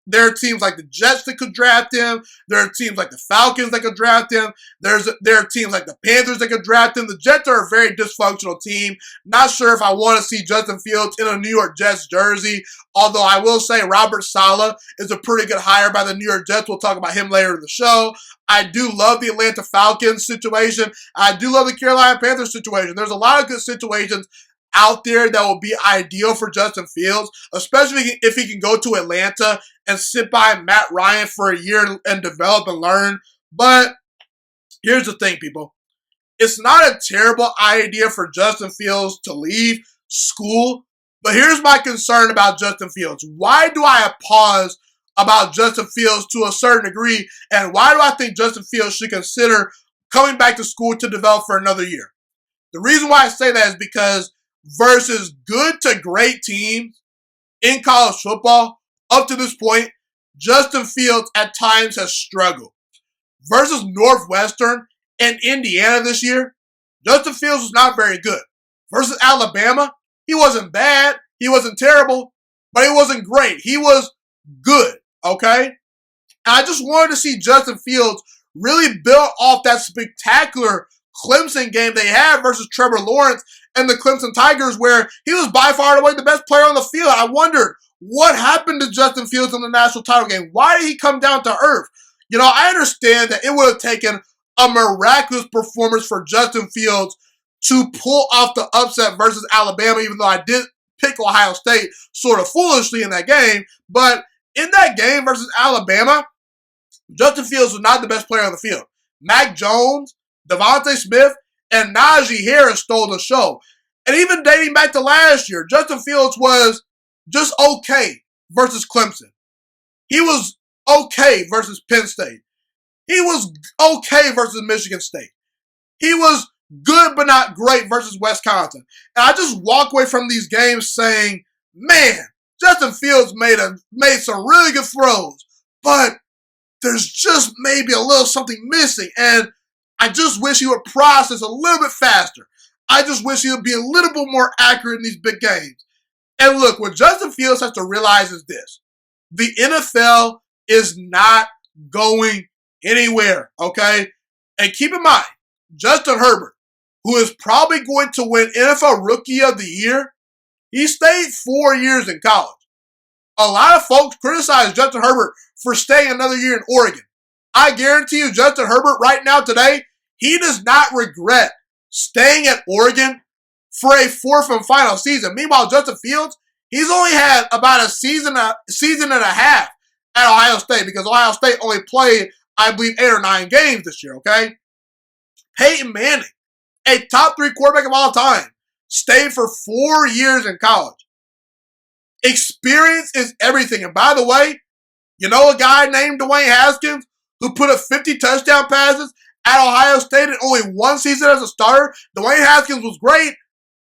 There are teams like the Jets that could draft him. There are teams like the Falcons that could draft him. There are teams like the Panthers that could draft him. The Jets are a very dysfunctional team. Not sure if I want to see Justin Fields in a New York Jets jersey, although I will say Robert Saleh is a pretty good hire by the New York Jets. We'll talk about him later in the show. I do love the Atlanta Falcons situation. I do love the Carolina Panthers situation. There's a lot of good situations out there that will be ideal for Justin Fields, especially if he can go to Atlanta and sit by Matt Ryan for a year and develop and learn. But here's the thing, people. It's not a terrible idea for Justin Fields to leave school, but here's my concern about Justin Fields. Why do I have pause about Justin Fields to a certain degree, and why do I think Justin Fields should consider coming back to school to develop for another year? The reason why I say that is because versus good to great teams in college football, up to this point, Justin Fields at times has struggled. Versus Northwestern and Indiana this year, Justin Fields was not very good. Versus Alabama, he wasn't bad, he wasn't terrible, but he wasn't great. He was good, okay? And I just wanted to see Justin Fields really build off that spectacular Clemson game they had versus Trevor Lawrence and the Clemson Tigers, where he was by far and away the best player on the field. I wondered what happened to Justin Fields in the national title game. Why did he come down to earth? You know, I understand that it would have taken a miraculous performance for Justin Fields to pull off the upset versus Alabama, even though I did pick Ohio State sort of foolishly in that game. But in that game versus Alabama, Justin Fields was not the best player on the field. Mac Jones, Devontae Smith, and Najee Harris stole the show. And even dating back to last year, Justin Fields was just okay versus Clemson. He was okay versus Penn State. He was okay versus Michigan State. He was good but not great versus Wisconsin. And I just walk away from these games saying, man, Justin Fields made some really good throws, but there's just maybe a little something missing. And I just wish he would process a little bit faster. I just wish he would be a little bit more accurate in these big games. And look, what Justin Fields has to realize is this. The NFL is not going anywhere, okay? And keep in mind, Justin Herbert, who is probably going to win NFL Rookie of the Year, he stayed 4 years in college. A lot of folks criticize Justin Herbert for staying another year in Oregon. I guarantee you, Justin Herbert right now today, he does not regret staying at Oregon for a fourth and final season. Meanwhile, Justin Fields, he's only had about a season and a half at Ohio State because Ohio State only played, I believe, 8 or 9 games this year, okay? Peyton Manning, a top 3 quarterback of all time, stayed for 4 years in college. Experience is everything. And by the way, you know a guy named Dwayne Haskins who put up 50 touchdown passes at Ohio State in only 1 season as a starter? Dwayne Haskins was great,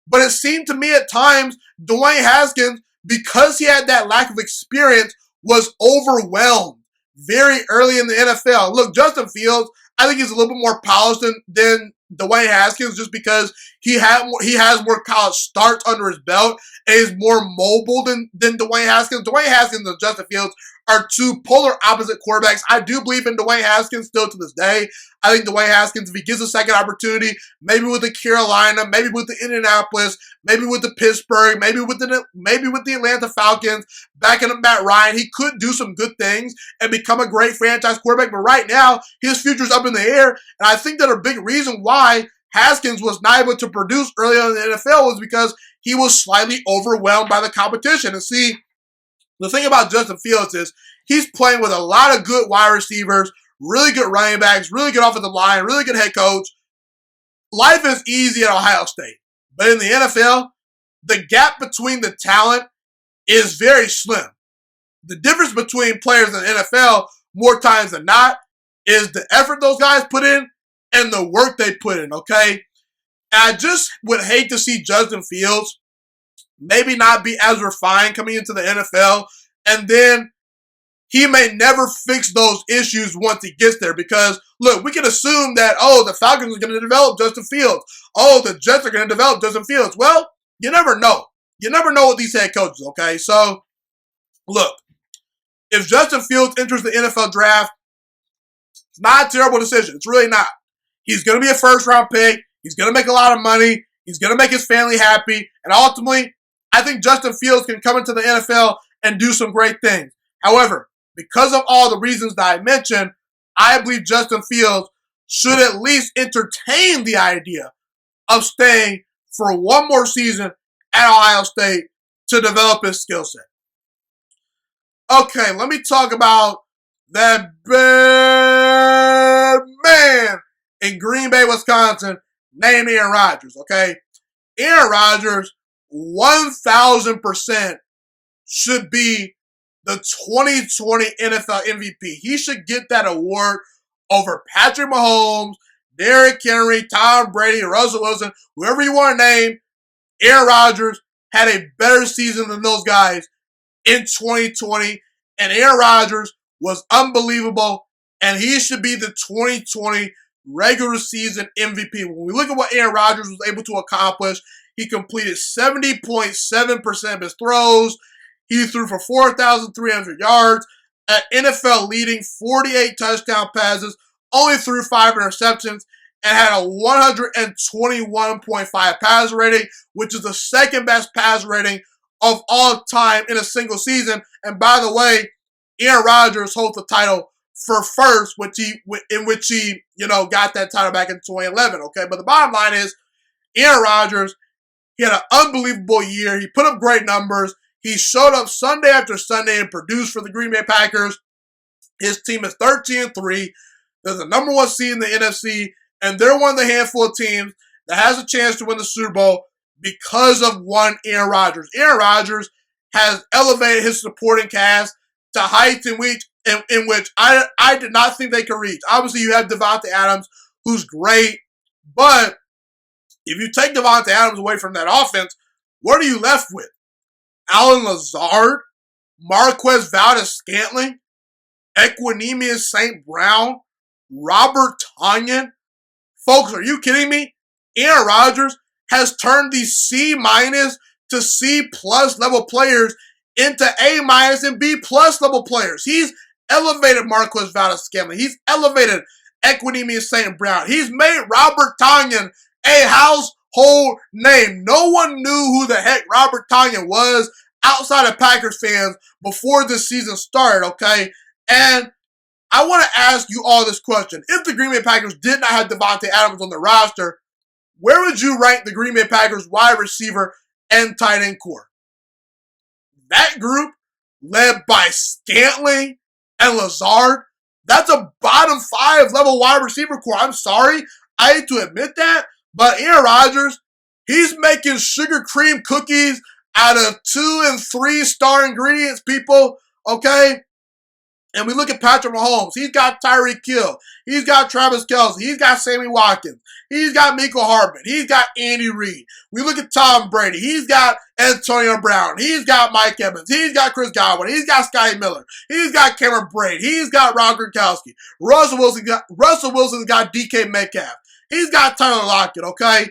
but it seemed to me at times Dwayne Haskins, because he had that lack of experience, was overwhelmed very early in the NFL. Look, Justin Fields, I think he's a little bit more polished than Dwayne Haskins just because he has more college starts under his belt and is more mobile than Dwayne Haskins. Dwayne Haskins and Justin Fields are two polar opposite quarterbacks. I do believe in Dwayne Haskins still to this day. I think Dwayne Haskins, if he gets a second opportunity, maybe with the Carolina, maybe with the Indianapolis, maybe with the Pittsburgh, maybe with the Atlanta Falcons, backing up Matt Ryan, he could do some good things and become a great franchise quarterback. But right now, his future's up in the air. And I think that a big reason why Haskins was not able to produce early on in the NFL was because he was slightly overwhelmed by the competition. And see, the thing about Justin Fields is he's playing with a lot of good wide receivers, really good running backs, really good offensive line, really good head coach. Life is easy at Ohio State. But in the NFL, the gap between the talent is very slim. The difference between players in the NFL, more times than not, is the effort those guys put in and the work they put in, okay? And I just would hate to see Justin Fields maybe not be as refined coming into the NFL, and then he may never fix those issues once he gets there because, look, we can assume that, the Falcons are going to develop Justin Fields. The Jets are going to develop Justin Fields. Well, you never know. You never know with these head coaches, okay? So, look, if Justin Fields enters the NFL draft, it's not a terrible decision. It's really not. He's going to be a first-round pick. He's going to make a lot of money. He's going to make his family happy. And ultimately, I think Justin Fields can come into the NFL and do some great things. However, because of all the reasons that I mentioned, I believe Justin Fields should at least entertain the idea of staying for one more season at Ohio State to develop his skill set. Okay, let me talk about that bad man in Green Bay, Wisconsin, named Aaron Rodgers, okay? Aaron Rodgers, 1,000% should be the 2020 NFL MVP. He should get that award over Patrick Mahomes, Derrick Henry, Tom Brady, Russell Wilson, whoever you want to name. Aaron Rodgers had a better season than those guys in 2020, and Aaron Rodgers was unbelievable, and he should be the 2020 regular season MVP. When we look at what Aaron Rodgers was able to accomplish, he completed 70.7% of his throws. He threw for 4,300 yards, an NFL leading 48 touchdown passes, only threw 5 interceptions, and had a 121.5 pass rating, which is the second best pass rating of all time in a single season. And by the way, Aaron Rodgers holds the title for first, in which he got that title back in 2011. Okay, but the bottom line is, Aaron Rodgers, he had an unbelievable year. He put up great numbers. He showed up Sunday after Sunday and produced for the Green Bay Packers. His team is 13-3. They're the number one seed in the NFC, and they're one of the handful of teams that has a chance to win the Super Bowl because of one Aaron Rodgers. Aaron Rodgers has elevated his supporting cast to heights in which I did not think they could reach. Obviously, you have Davante Adams, who's great, but if you take Davante Adams away from that offense, what are you left with? Allen Lazard, Marquez Valdes-Scantling, Equanimeous St. Brown, Robert Tonyan. Folks, are you kidding me? Aaron Rodgers has turned these C- to C+ level players into A- and B+ level players. He's elevated Marquez Valdes-Scantling. He's elevated Equanimeous St. Brown. He's made Robert Tonyan a household name. No one knew who the heck Robert Tonyan was outside of Packers fans before this season started, okay? And I want to ask you all this question. If the Green Bay Packers did not have Davante Adams on the roster, where would you rank the Green Bay Packers wide receiver and tight end core? That group, led by Scantling and Lazard, that's a bottom 5 level wide receiver core. I'm sorry, I hate to admit that, but Aaron Rodgers, he's making sugar cream cookies out of 2 and 3 star ingredients, people, okay? And we look at Patrick Mahomes. He's got Tyreek Hill. He's got Travis Kelce. He's got Sammy Watkins. He's got Mecole Hardman. He's got Andy Reid. We look at Tom Brady. He's got Antonio Brown. He's got Mike Evans. He's got Chris Godwin. He's got Scotty Miller. He's got Cameron Braid. He's got Rob Gronkowski. Russell Wilson's got DK Metcalf. He's got Tyler Lockett, okay?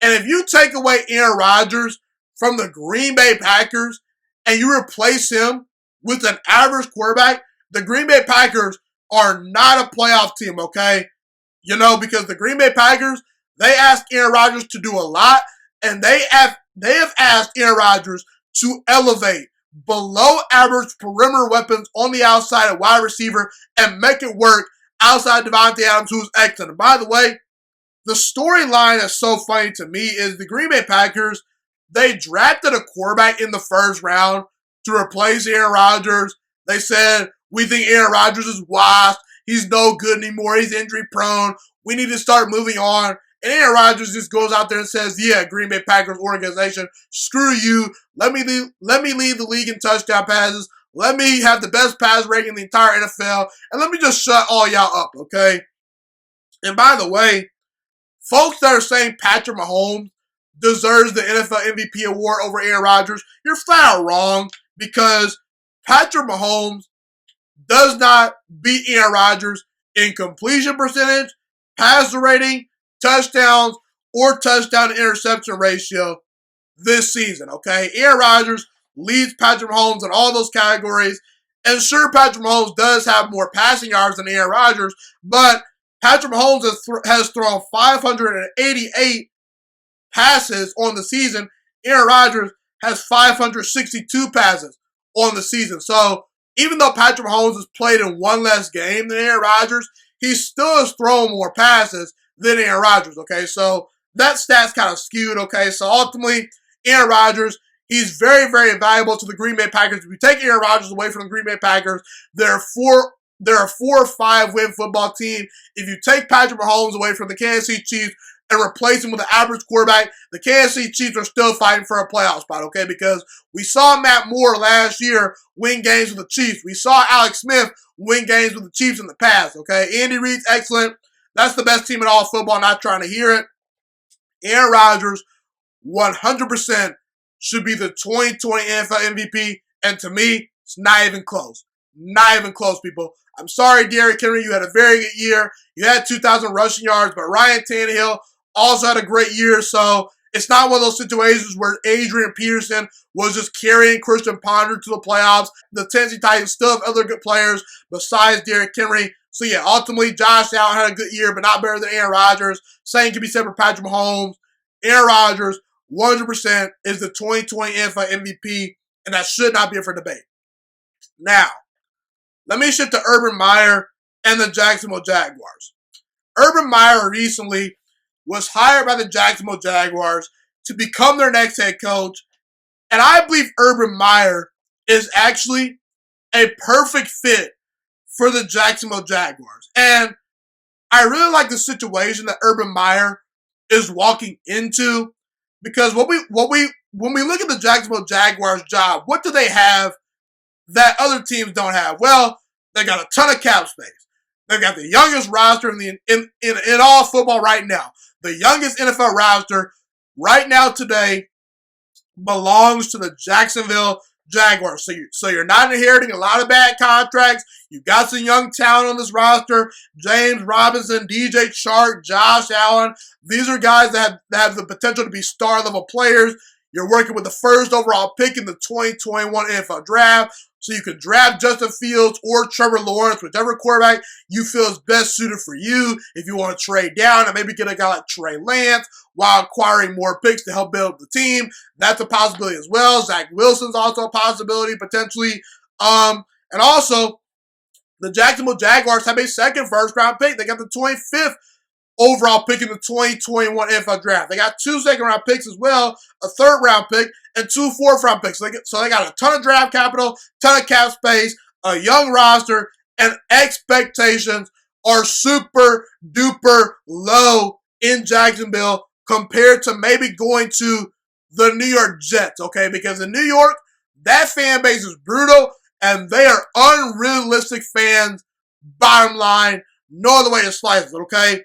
And if you take away Aaron Rodgers from the Green Bay Packers and you replace him with an average quarterback, the Green Bay Packers are not a playoff team, okay? Because the Green Bay Packers, they asked Aaron Rodgers to do a lot, and they have asked Aaron Rodgers to elevate below average perimeter weapons on the outside of wide receiver and make it work outside Davante Adams, who's excellent. And by the way, the storyline that's so funny to me is the Green Bay Packers, they drafted a quarterback in the first round to replace Aaron Rodgers. They said, we think Aaron Rodgers is washed. He's no good anymore. He's injury prone. We need to start moving on. And Aaron Rodgers just goes out there and says, yeah, Green Bay Packers organization, screw you. Let me lead the league in touchdown passes. Let me have the best pass rating in the entire NFL. And let me just shut all y'all up, okay? And by the way, folks that are saying Patrick Mahomes deserves the NFL MVP award over Aaron Rodgers, you're flat out wrong, because Patrick Mahomes does not beat Aaron Rodgers in completion percentage, passer rating, touchdowns, or touchdown to interception ratio this season, okay? Aaron Rodgers leads Patrick Mahomes in all those categories. And sure, Patrick Mahomes does have more passing yards than Aaron Rodgers, but Patrick Mahomes has thrown 588 passes on the season. Aaron Rodgers has 562 passes on the season. So even though Patrick Mahomes has played in one less game than Aaron Rodgers, he still has thrown more passes than Aaron Rodgers, okay? So that stat's kind of skewed, okay? So ultimately, Aaron Rodgers, he's very, very valuable to the Green Bay Packers. If you take Aaron Rodgers away from the Green Bay Packers, they're a 4 or 5 win football team. If you take Patrick Mahomes away from the Kansas City Chiefs and replace him with an average quarterback, the Kansas City Chiefs are still fighting for a playoff spot, okay? Because we saw Matt Moore last year win games with the Chiefs. We saw Alex Smith win games with the Chiefs in the past, okay? Andy Reid's excellent. That's the best team in all of football. Not trying to hear it. Aaron Rodgers, 100% should be the 2020 NFL MVP. And to me, it's not even close. Not even close, people. I'm sorry, Derrick Henry. You had a very good year. You had 2,000 rushing yards, but Ryan Tannehill also had a great year. So it's not one of those situations where Adrian Peterson was just carrying Christian Ponder to the playoffs. The Tennessee Titans still have other good players besides Derrick Henry. So yeah, ultimately, Josh Allen had a good year, but not better than Aaron Rodgers. Same can be said for Patrick Mahomes. Aaron Rodgers, 100% is the 2020 NFL MVP, and that should not be up for debate. Now, let me shift to Urban Meyer and the Jacksonville Jaguars. Urban Meyer recently was hired by the Jacksonville Jaguars to become their next head coach, and I believe Urban Meyer is actually a perfect fit for the Jacksonville Jaguars. And I really like the situation that Urban Meyer is walking into, because when we look at the Jacksonville Jaguars job, what do they have that other teams don't have? Well, they got a ton of cap space. They've got the youngest roster in all football right now. The youngest NFL roster right now today belongs to the Jacksonville Jaguars. So you're not inheriting a lot of bad contracts. You've got some young talent on this roster. James Robinson, DJ Chark, Josh Allen. These are guys that have the potential to be star-level players. You're working with the first overall pick in the 2021 NFL Draft. So you could draft Justin Fields or Trevor Lawrence, whichever quarterback you feel is best suited for you. If you want to trade down and maybe get a guy like Trey Lance while acquiring more picks to help build the team, that's a possibility as well. Zach Wilson's also a possibility potentially. And also, the Jacksonville Jaguars have a second first-round pick. They got the 25th overall pick in the 2021 NFL Draft. They got 2 second-round picks as well, a third-round pick, and 2 fourth-round picks. So they got a ton of draft capital, ton of cap space, a young roster, and expectations are super-duper low in Jacksonville compared to maybe going to the New York Jets, okay? Because in New York, that fan base is brutal, and they are unrealistic fans, bottom line. No other way to slice it, okay?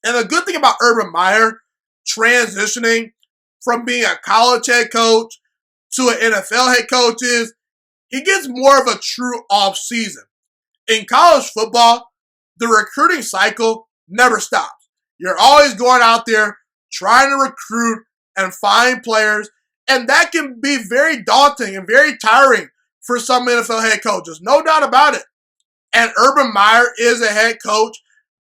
And the good thing about Urban Meyer transitioning from being a college head coach to an NFL head coach is he gets more of a true off season. In college football, the recruiting cycle never stops. You're always going out there trying to recruit and find players, and that can be very daunting and very tiring for some NFL head coaches. No doubt about it. And Urban Meyer is a head coach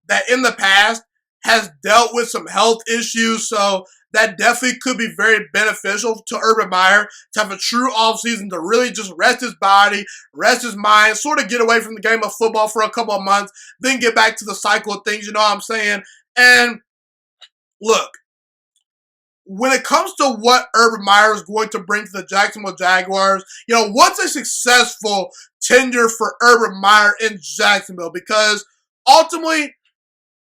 that in the past has dealt with some health issues, so that definitely could be very beneficial to Urban Meyer to have a true offseason to really just rest his body, rest his mind, sort of get away from the game of football for a couple of months, then get back to the cycle of things, you know what I'm saying? And look, when it comes to what Urban Meyer is going to bring to the Jacksonville Jaguars, you know, what's a successful tenure for Urban Meyer in Jacksonville? Because ultimately,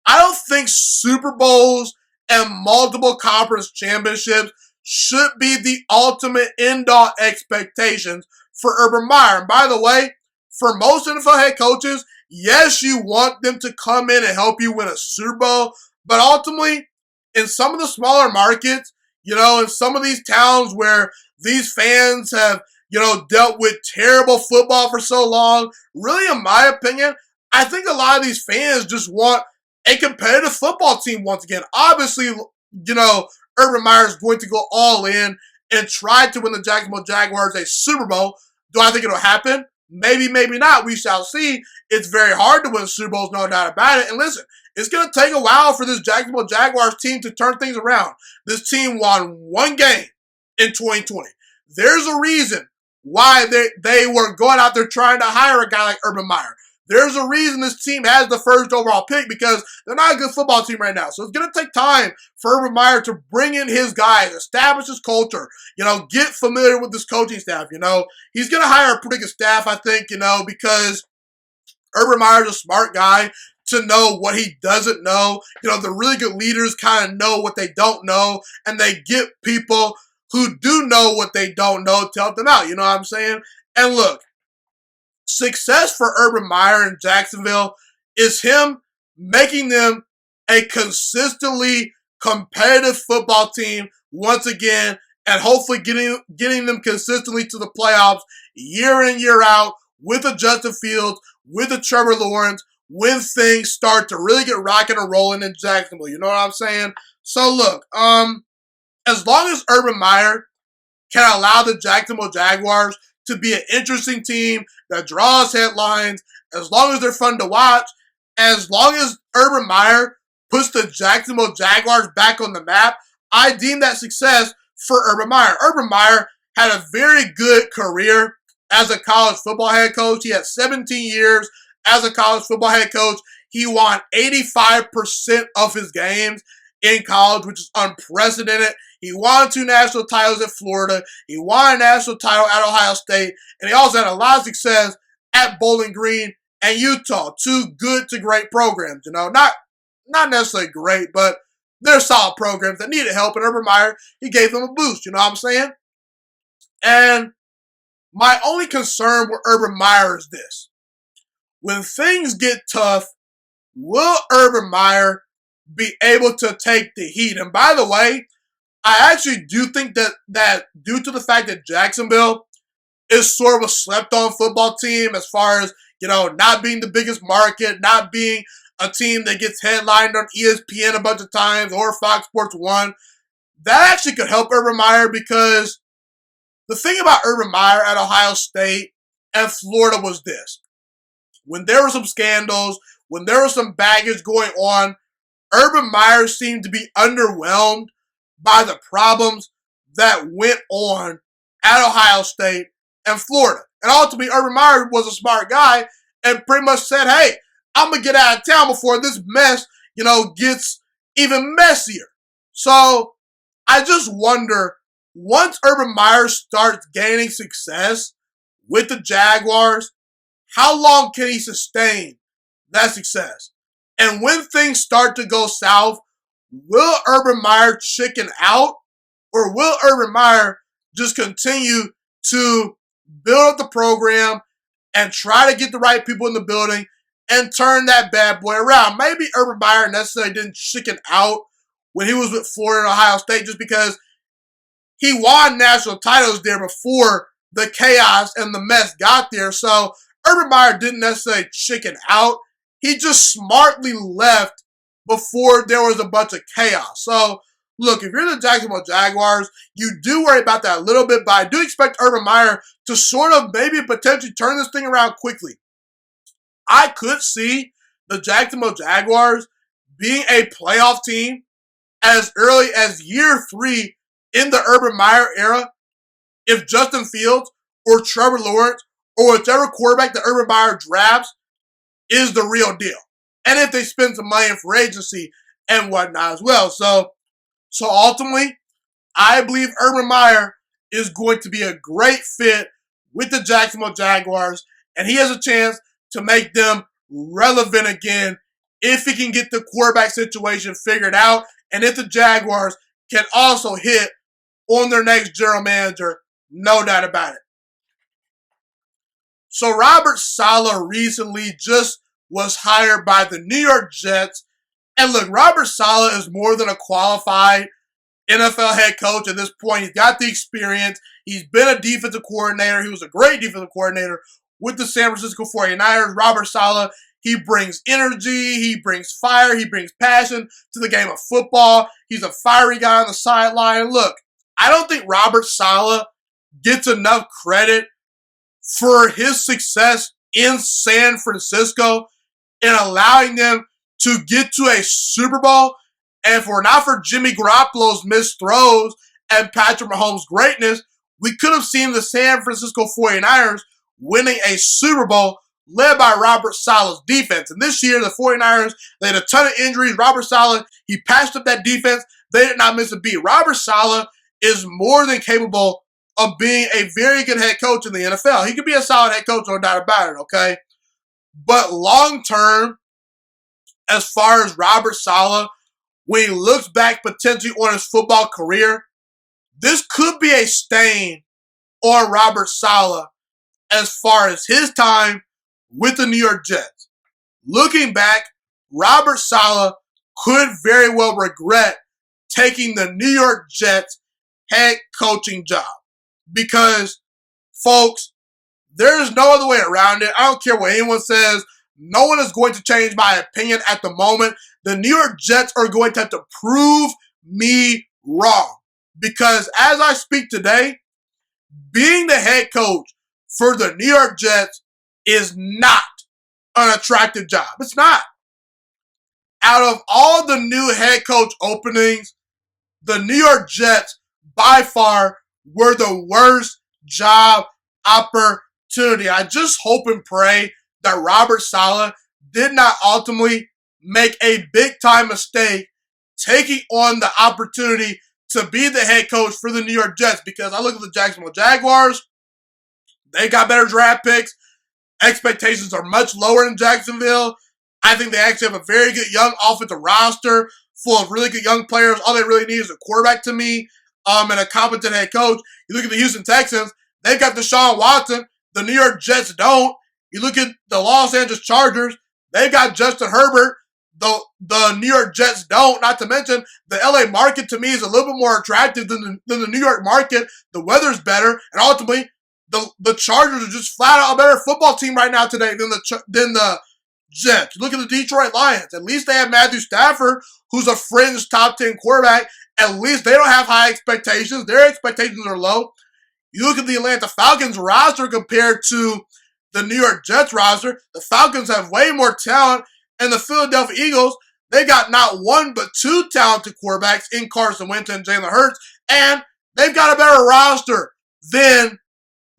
I don't think Super Bowls and multiple conference championships should be the ultimate end-all expectations for Urban Meyer. And by the way, for most NFL head coaches, yes, you want them to come in and help you win a Super Bowl, but ultimately, in some of the smaller markets, you know, in some of these towns where these fans have, you know, dealt with terrible football for so long, really, in my opinion, I think a lot of these fans just want a competitive football team once again. Obviously, you know, Urban Meyer is going to go all in and try to win the Jacksonville Jaguars a Super Bowl. Do I think it'll happen? Maybe, maybe not. We shall see. It's very hard to win Super Bowls, no doubt about it. And listen, it's going to take a while for this Jacksonville Jaguars team to turn things around. This team won 1 game in 2020. There's a reason why they were going out there trying to hire a guy like Urban Meyer. There's a reason this team has the first overall pick because they're not a good football team right now. So it's going to take time for Urban Meyer to bring in his guys, establish his culture, get familiar with this coaching staff. He's going to hire a pretty good staff, I think, because Urban Meyer's a smart guy to know what he doesn't know. The really good leaders kind of know what they don't know, and they get people who do know what they don't know to help them out. You know what I'm saying? And look, success for Urban Meyer in Jacksonville is him making them a consistently competitive football team once again, and hopefully getting them consistently to the playoffs year in, year out with a Justin Fields, with a Trevor Lawrence, when things start to really get rocking and rolling in Jacksonville. You know what I'm saying? So look, as long as Urban Meyer can allow the Jacksonville Jaguars to be an interesting team that draws headlines, as long as they're fun to watch, as long as Urban Meyer puts the Jacksonville Jaguars back on the map, I deem that success for Urban Meyer. Urban Meyer had a very good career as a college football head coach. He had 17 years as a college football head coach. He won 85% of his games in college, which is unprecedented. He won 2 national titles at Florida. He won a national title at Ohio State. And he also had a lot of success at Bowling Green and Utah. 2 good to great programs, Not necessarily great, but they're solid programs that needed help. And Urban Meyer, he gave them a boost, you know what I'm saying? And my only concern with Urban Meyer is this. When things get tough, will Urban Meyer be able to take the heat? And by the way, I actually do think that due to the fact that Jacksonville is sort of a slept-on football team as far as, not being the biggest market, not being a team that gets headlined on ESPN a bunch of times or Fox Sports 1, that actually could help Urban Meyer because the thing about Urban Meyer at Ohio State and Florida was this. When there were some scandals, when there was some baggage going on, Urban Meyer seemed to be underwhelmed by the problems that went on at Ohio State and Florida. And ultimately, Urban Meyer was a smart guy and pretty much said, hey, I'm going to get out of town before this mess, gets even messier. So I just wonder, once Urban Meyer starts gaining success with the Jaguars, how long can he sustain that success? And when things start to go south, will Urban Meyer chicken out? Or will Urban Meyer just continue to build up the program and try to get the right people in the building and turn that bad boy around? Maybe Urban Meyer necessarily didn't chicken out when he was with Florida and Ohio State just because he won national titles there before the chaos and the mess got there. So Urban Meyer didn't necessarily chicken out. He just smartly left before there was a bunch of chaos. So, look, if you're the Jacksonville Jaguars, you do worry about that a little bit, but I do expect Urban Meyer to sort of maybe potentially turn this thing around quickly. I could see the Jacksonville Jaguars being a playoff team as early as year 3 in the Urban Meyer era if Justin Fields or Trevor Lawrence or whichever quarterback the Urban Meyer drafts is the real deal. And if they spend some money in free agency and whatnot as well. So ultimately, I believe Urban Meyer is going to be a great fit with the Jacksonville Jaguars, and he has a chance to make them relevant again if he can get the quarterback situation figured out, and if the Jaguars can also hit on their next general manager, no doubt about it. So Robert Saleh recently just was hired by the New York Jets. And look, Robert Saleh is more than a qualified NFL head coach at this point. He's got the experience. He's been a defensive coordinator. He was a great defensive coordinator with the San Francisco 49ers. Robert Saleh, he brings energy, he brings fire, he brings passion to the game of football. He's a fiery guy on the sideline. Look, I don't think Robert Saleh gets enough credit for his success in San Francisco in allowing them to get to a Super Bowl. And if it were not for Jimmy Garoppolo's missed throws and Patrick Mahomes' greatness, we could have seen the San Francisco 49ers winning a Super Bowl led by Robert Saleh's defense. And this year, the 49ers, they had a ton of injuries. Robert Saleh, he patched up that defense. They did not miss a beat. Robert Saleh is more than capable of being a very good head coach in the NFL. He could be a solid head coach, no doubt about it, okay? But long term, as far as Robert Saleh, when he looks back potentially on his football career, this could be a stain on Robert Saleh as far as his time with the New York Jets. Looking back, Robert Saleh could very well regret taking the New York Jets head coaching job. Because, folks, there's no other way around it. I don't care what anyone says. No one is going to change my opinion at the moment. The New York Jets are going to have to prove me wrong. Because as I speak today, being the head coach for the New York Jets is not an attractive job. It's not. Out of all the new head coach openings, the New York Jets by far were the worst job opportunity. I just hope and pray that Robert Saleh did not ultimately make a big-time mistake taking on the opportunity to be the head coach for the New York Jets, because I look at the Jacksonville Jaguars. They got better draft picks. Expectations are much lower in Jacksonville. I think they actually have a very good young offensive roster full of really good young players. All they really need is a quarterback to me and a competent head coach. You look at the Houston Texans. They've got Deshaun Watson. The New York Jets don't. You look at the Los Angeles Chargers. They've got Justin Herbert. The New York Jets don't. Not to mention, the LA market to me is a little bit more attractive than the New York market. The weather's better. And ultimately, the Chargers are just flat out a better football team right now today than the Jets. Look at the Detroit Lions. At least they have Matthew Stafford, who's a fringe top 10 quarterback. At least they don't have high expectations. Their expectations are low. You look at the Atlanta Falcons roster compared to the New York Jets roster. The Falcons have way more talent. And the Philadelphia Eagles, they got not one but two talented quarterbacks in Carson Wentz and Jalen Hurts. And they've got a better roster than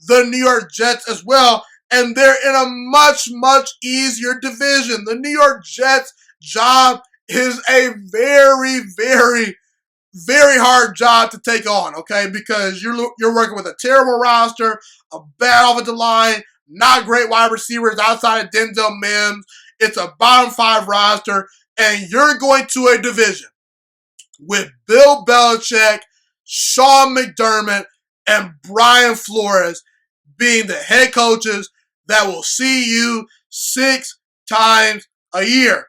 the New York Jets as well. And they're in a much, much easier division. The New York Jets job is a very, very, very hard job to take on, okay? Because you're working with a terrible roster, a bad offensive line, not great wide receivers outside of Denzel Mims. It's a bottom five roster, and you're going to a division with Bill Belichick, Sean McDermott, and Brian Flores being the head coaches that will see you 6 times a year.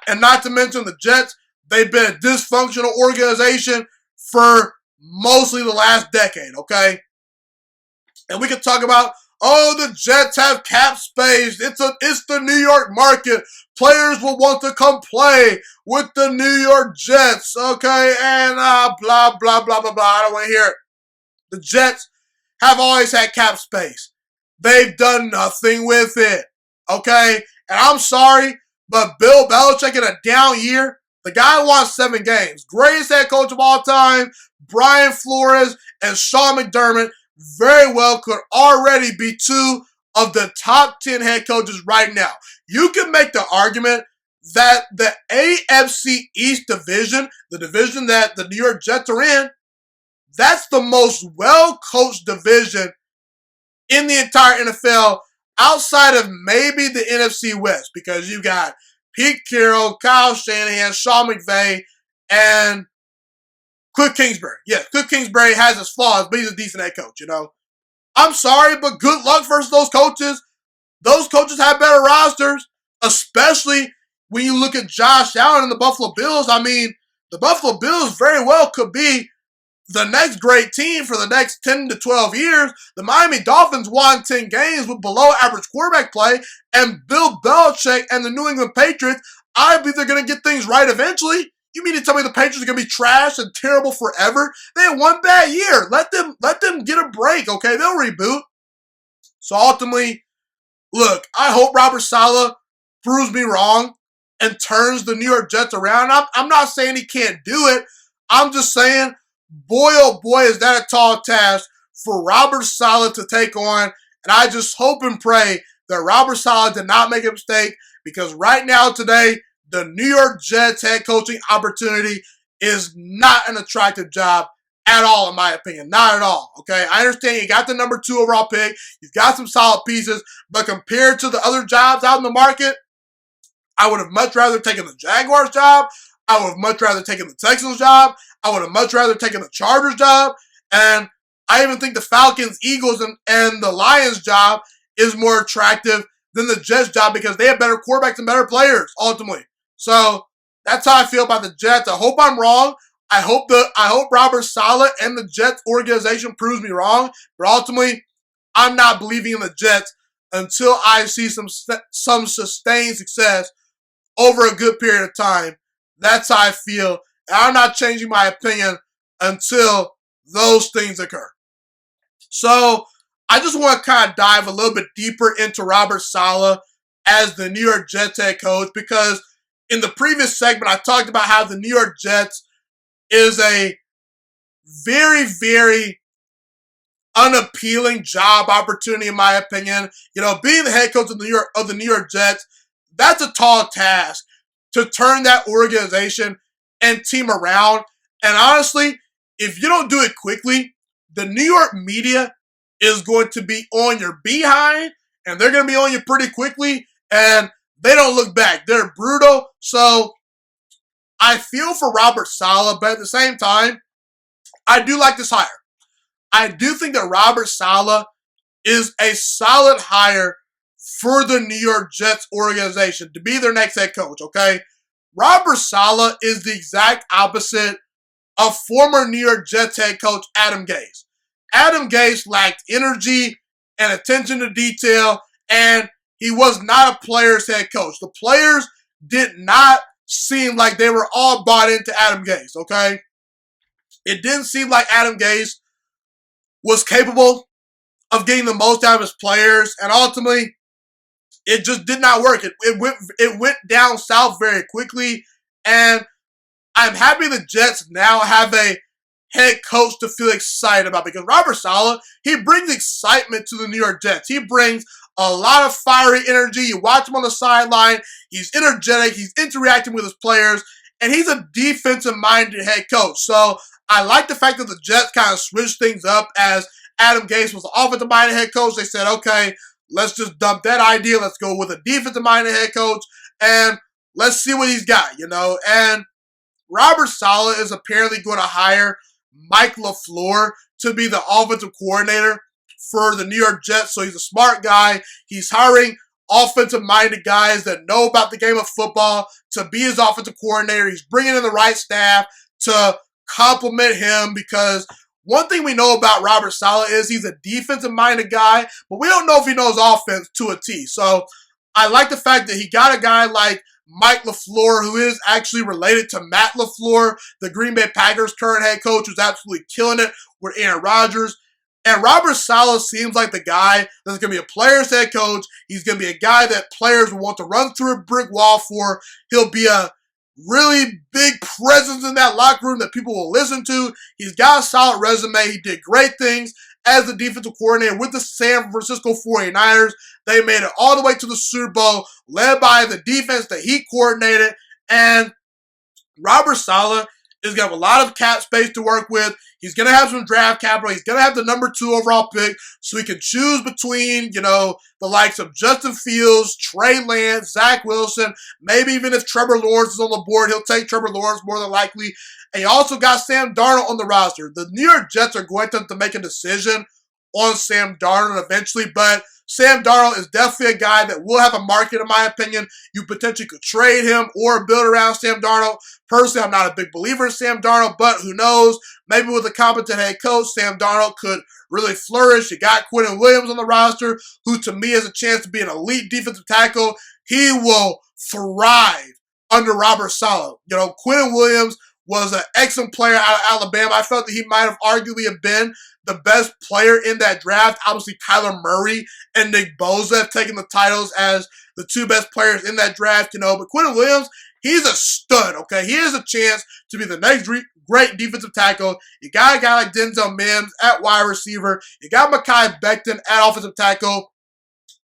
And not to mention the Jets, they've been a dysfunctional organization for mostly the last decade, okay? And we can talk about, the Jets have cap space. It's the New York market. Players will want to come play with the New York Jets, okay? And blah, blah, blah, blah, blah. I don't want to hear it. The Jets have always had cap space. They've done nothing with it, okay? And I'm sorry, but Bill Belichick in a down year, the guy won 7 games. Greatest head coach of all time, Brian Flores and Sean McDermott very well could already be 2 of the top 10 head coaches right now. You can make the argument that the AFC East division, the division that the New York Jets are in, that's the most well-coached division in the entire NFL outside of maybe the NFC West, because you got Pete Carroll, Kyle Shanahan, Sean McVay, and Cliff Kingsbury. Yeah, Cliff Kingsbury has his flaws, but he's a decent head coach, you know. I'm sorry, but good luck versus those coaches. Those coaches have better rosters, especially when you look at Josh Allen and the Buffalo Bills. I mean, the Buffalo Bills very well could be the next great team for the next 10 to 12 years. The Miami Dolphins won 10 games with below average quarterback play, and Bill Belichick and the New England Patriots, I believe they're going to get things right eventually. You mean to tell me the Patriots are going to be trash and terrible forever? They had one bad year. Let them get a break, okay? They'll reboot. So ultimately, look, I hope Robert Saleh proves me wrong and turns the New York Jets around. I'm not saying he can't do it. I'm just saying, boy, oh boy, is that a tall task for Robert Saleh to take on. And I just hope and pray that Robert Saleh did not make a mistake, because right now today, the New York Jets head coaching opportunity is not an attractive job at all, in my opinion. Not at all, okay? I understand you got the number 2 overall pick. You've got some solid pieces, but compared to the other jobs out in the market, I would have much rather taken the Jaguars job. I would have much rather taken the Texans job. I would have much rather taken the Chargers job. And I even think the Falcons, Eagles, and the Lions job is more attractive than the Jets job, because they have better quarterbacks and better players, ultimately. So that's how I feel about the Jets. I hope I'm wrong. I hope Robert Saleh and the Jets organization proves me wrong. But ultimately, I'm not believing in the Jets until I see some sustained success over a good period of time. That's how I feel. And I'm not changing my opinion until those things occur. So I just want to kind of dive a little bit deeper into Robert Saleh as the New York Jets head coach, because in the previous segment, I talked about how the New York Jets is a very, very unappealing job opportunity, in my opinion. You know, being the head coach of the New York Jets, that's a tall task to turn that organization and team around. And honestly, if you don't do it quickly, the New York media is going to be on your behind, and they're going to be on you pretty quickly, and they don't look back. They're brutal. So I feel for Robert Saleh, but at the same time, I do like this hire. I do think that Robert Saleh is a solid hire for the New York Jets organization to be their next head coach, okay? Robert Saleh is the exact opposite of former New York Jets head coach Adam Gase. Adam Gase lacked energy and attention to detail, and he was not a player's head coach. The players did not seem like they were all bought into Adam Gase, okay? It didn't seem like Adam Gase was capable of getting the most out of his players, and ultimately, it just did not work. It went down south very quickly, and I'm happy the Jets now have a head coach to feel excited about, because Robert Saleh, he brings excitement to the New York Jets. He brings a lot of fiery energy. You watch him on the sideline. He's energetic. He's interacting with his players, and he's a defensive-minded head coach. So I like the fact that the Jets kind of switched things up as Adam Gase was the offensive-minded head coach. They said, okay, let's just dump that idea. Let's go with a defensive-minded head coach, and let's see what he's got, you know. And Robert Saleh is apparently going to hire Mike LaFleur to be the offensive coordinator for the New York Jets. So he's a smart guy. He's hiring offensive-minded guys that know about the game of football to be his offensive coordinator. He's bringing in the right staff to complement him, because one thing we know about Robert Saleh is he's a defensive-minded guy, but we don't know if he knows offense to a T. So I like the fact that he got a guy like Mike LaFleur, who is actually related to Matt LaFleur, the Green Bay Packers current head coach, who's absolutely killing it with Aaron Rodgers. And Robert Saleh seems like the guy that's going to be a player's head coach. He's going to be a guy that players will want to run through a brick wall for. He'll be a really big presence in that locker room that people will listen to. He's got a solid resume. He did great things as the defensive coordinator with the San Francisco 49ers. They made it all the way to the Super Bowl, led by the defense that he coordinated. And Robert Saleh is going to have a lot of cap space to work with. He's going to have some draft capital. He's going to have the number 2 overall pick, so he can choose between, you know, the likes of Justin Fields, Trey Lance, Zach Wilson. Maybe even if Trevor Lawrence is on the board, he'll take Trevor Lawrence more than likely. And he also got Sam Darnold on the roster. The New York Jets are going to have to make a decision on Sam Darnold eventually, but Sam Darnold is definitely a guy that will have a market, in my opinion. You potentially could trade him or build around Sam Darnold. Personally, I'm not a big believer in Sam Darnold, but who knows? Maybe with a competent head coach, Sam Darnold could really flourish. You got Quinnen Williams on the roster, who to me has a chance to be an elite defensive tackle. He will thrive under Robert Saleh. You know, Quinnen Williams was an excellent player out of Alabama. I felt that he might have arguably have been the best player in that draft. Obviously, Kyler Murray and Nick Bosa have taken the titles as the 2 best players in that draft, you know. But Quinnen Williams, he's a stud, okay? He has a chance to be the next great defensive tackle. You got a guy like Denzel Mims at wide receiver. You got Mekhi Becton at offensive tackle.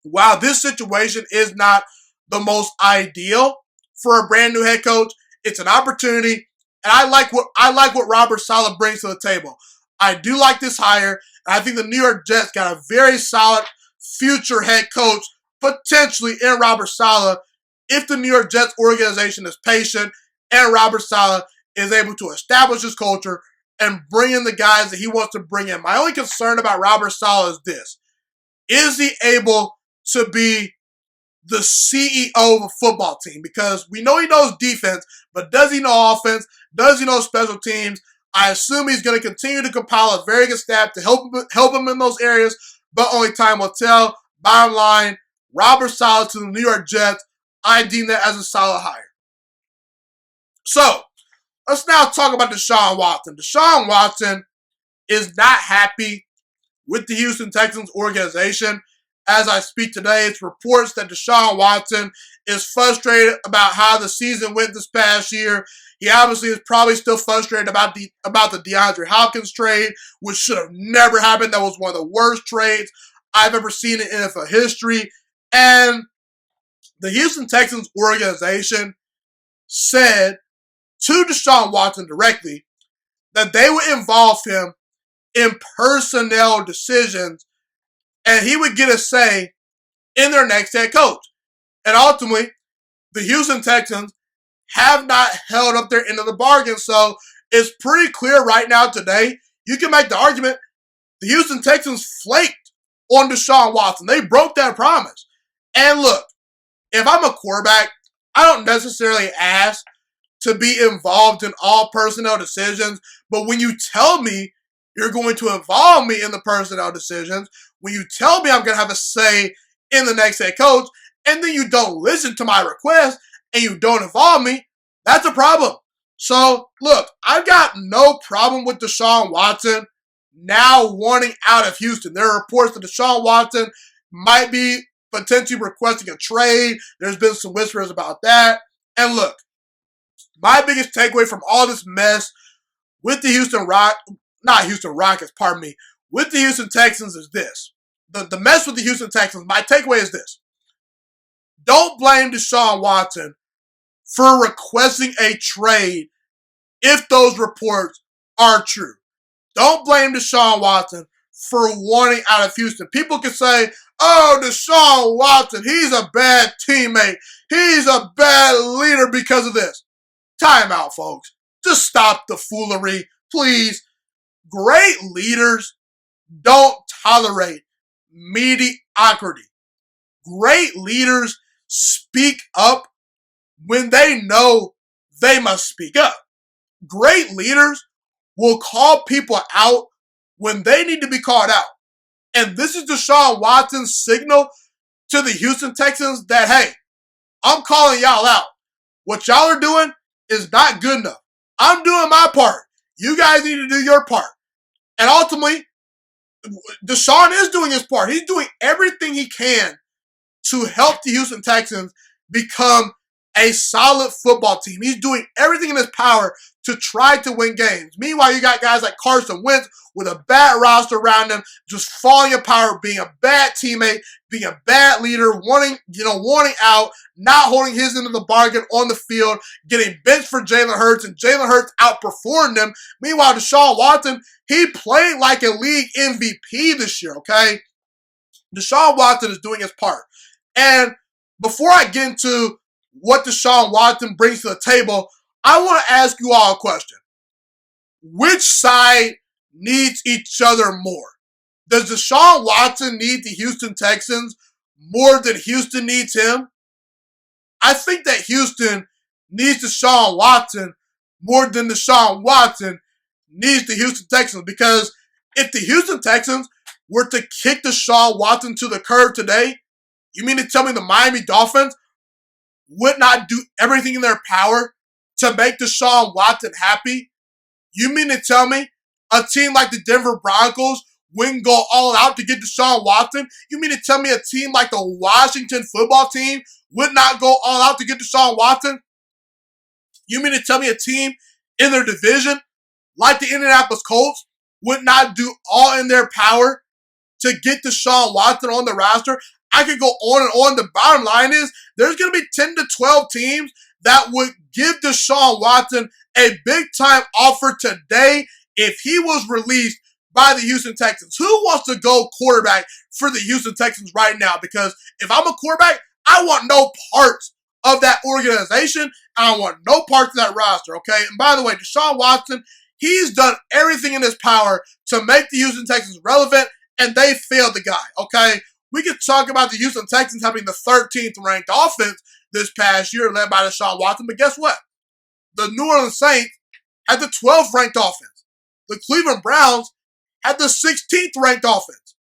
while this situation is not the most ideal for a brand new head coach, it's an opportunity, and I like what Robert Saleh brings to the table. I do like this hire, and I think the New York Jets got a very solid future head coach, potentially in Robert Saleh, if the New York Jets organization is patient and Robert Saleh is able to establish his culture and bring in the guys that he wants to bring in. My only concern about Robert Saleh is this. Is he able to be the CEO of a football team? Because we know he knows defense, but does he know offense? Does he know special teams? I assume he's going to continue to compile a very good staff to help him in those areas, but only time will tell. Bottom line, Robert Saleh to the New York Jets, I deem that as a solid hire. So, let's now talk about Deshaun Watson. Deshaun Watson is not happy with the Houston Texans organization. As I speak today, it's reports that Deshaun Watson is frustrated about how the season went this past year. He obviously is probably still frustrated about the DeAndre Hopkins trade, which should have never happened. That was one of the worst trades I've ever seen in NFL history. And the Houston Texans organization said to Deshaun Watson directly that they would involve him in personnel decisions and he would get a say in their next head coach. And ultimately, the Houston Texans have not held up their end of the bargain. So it's pretty clear right now today, you can make the argument the Houston Texans flaked on Deshaun Watson. They broke that promise. And look, if I'm a quarterback, I don't necessarily ask to be involved in all personnel decisions. But when you tell me you're going to involve me in the personnel decisions, when you tell me I'm going to have a say in the next head coach, and then you don't listen to my request and you don't involve me, that's a problem. So, look, I've got no problem with Deshaun Watson now wanting out of Houston. There are reports that Deshaun Watson might be potentially requesting a trade. There's been some whispers about that. And look, my biggest takeaway from all this mess with the with the Houston Texans is this. The mess with the Houston Texans, my takeaway is this. Don't blame Deshaun Watson for requesting a trade if those reports are true. Don't blame Deshaun Watson for wanting out of Houston. People can say, oh, Deshaun Watson, he's a bad teammate. He's a bad leader because of this. Time out, folks. Just stop the foolery, please. Great leaders don't tolerate mediocrity. Great leaders speak up when they know they must speak up. Great leaders will call people out when they need to be called out. And this is Deshaun Watson's signal to the Houston Texans that, hey, I'm calling y'all out. What y'all are doing is not good enough. I'm doing my part. You guys need to do your part. And ultimately, Deshaun is doing his part. He's doing everything he can to help the Houston Texans become a solid football team. He's doing everything in his power to try to win games. Meanwhile, you got guys like Carson Wentz with a bad roster around him, just falling apart, being a bad teammate, being a bad leader, wanting out, not holding his end of the bargain on the field, getting benched for Jalen Hurts, and Jalen Hurts outperformed him. Meanwhile, Deshaun Watson, he played like a league MVP this year, okay? Deshaun Watson is doing his part. And before I get into what Deshaun Watson brings to the table, I want to ask you all a question. Which side needs each other more? Does Deshaun Watson need the Houston Texans more than Houston needs him? I think that Houston needs Deshaun Watson more than Deshaun Watson needs the Houston Texans, because if the Houston Texans were to kick Deshaun Watson to the curb today, you mean to tell me the Miami Dolphins would not do everything in their power to make Deshaun Watson happy? You mean to tell me a team like the Denver Broncos wouldn't go all out to get Deshaun Watson? You mean to tell me a team like the Washington football team would not go all out to get Deshaun Watson? You mean to tell me a team in their division like the Indianapolis Colts would not do all in their power to get Deshaun Watson on the roster? I could go on and on. The bottom line is there's going to be 10 to 12 teams that would give Deshaun Watson a big-time offer today if he was released by the Houston Texans. Who wants to go quarterback for the Houston Texans right now? Because if I'm a quarterback, I want no parts of that organization. I want no parts of that roster, okay? And by the way, Deshaun Watson, he's done everything in his power to make the Houston Texans relevant, and they failed the guy, okay? We could talk about the Houston Texans having the 13th ranked offense this past year led by Deshaun Watson, but guess what? The New Orleans Saints had the 12th ranked offense. The Cleveland Browns had the 16th ranked offense.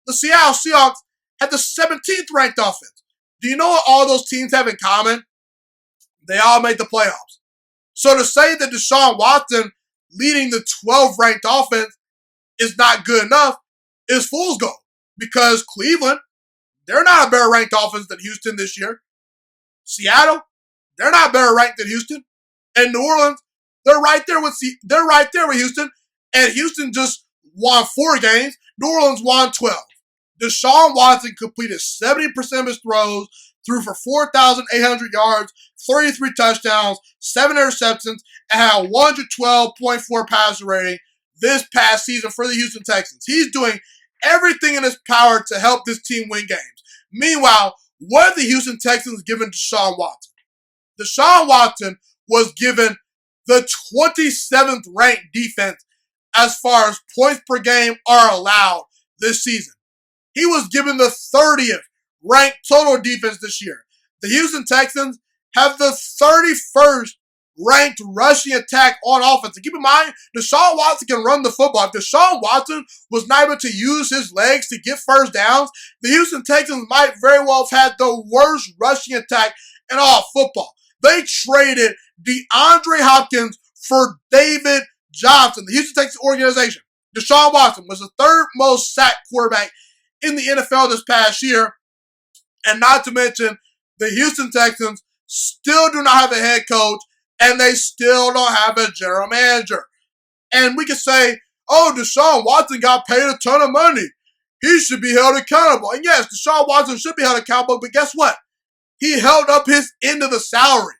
The Seattle Seahawks had the 17th ranked offense. Do you know what all those teams have in common? They all made the playoffs. So to say that Deshaun Watson leading the 12th ranked offense is not good enough is fool's gold. Because Cleveland, they're not a better ranked offense than Houston this year. Seattle, they're not better ranked than Houston. And New Orleans, they're right there with Houston. And Houston just won 4 games. New Orleans won 12. Deshaun Watson completed 70% of his throws, threw for 4,800 yards, 33 touchdowns, 7 interceptions, and had a 112.4 passer rating this past season for the Houston Texans. He's doing everything in his power to help this team win games. Meanwhile, what have the Houston Texans given Deshaun Watson? Deshaun Watson was given the 27th ranked defense as far as points per game are allowed this season. He was given the 30th ranked total defense this year. The Houston Texans have the 31st ranked rushing attack on offense. And keep in mind, Deshaun Watson can run the football. If Deshaun Watson was not able to use his legs to get first downs, the Houston Texans might very well have had the worst rushing attack in all football. They traded DeAndre Hopkins for David Johnson. The Houston Texans organization, Deshaun Watson, was the 3rd most sacked quarterback in the NFL this past year. And not to mention, the Houston Texans still do not have a head coach, and they still don't have a general manager. And we could say, oh, Deshaun Watson got paid a ton of money. He should be held accountable. And yes, Deshaun Watson should be held accountable, but guess what? He held up his end of the salary.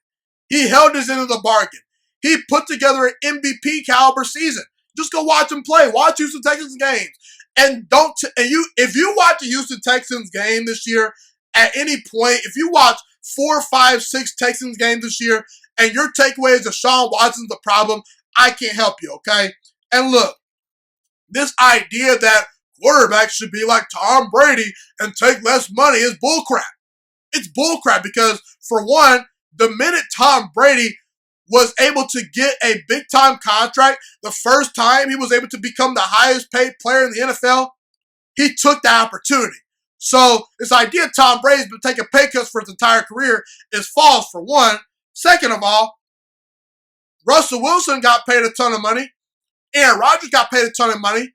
He held his end of the bargain. He put together an MVP caliber season. Just go watch him play. Watch Houston Texans games. And if you watch a Houston Texans game this year, at any point, if you watch 4, 5, 6 Texans games this year, and your takeaway is Deshaun Watson's the problem, I can't help you, okay? And look, this idea that quarterbacks should be like Tom Brady and take less money is bullcrap. It's bullcrap because, for one, the minute Tom Brady was able to get a big-time contract, the first time he was able to become the highest-paid player in the NFL, he took that opportunity. So this idea Tom Brady's been taking pay cuts for his entire career is false, for one. Second of all, Russell Wilson got paid a ton of money. Aaron Rodgers got paid a ton of money.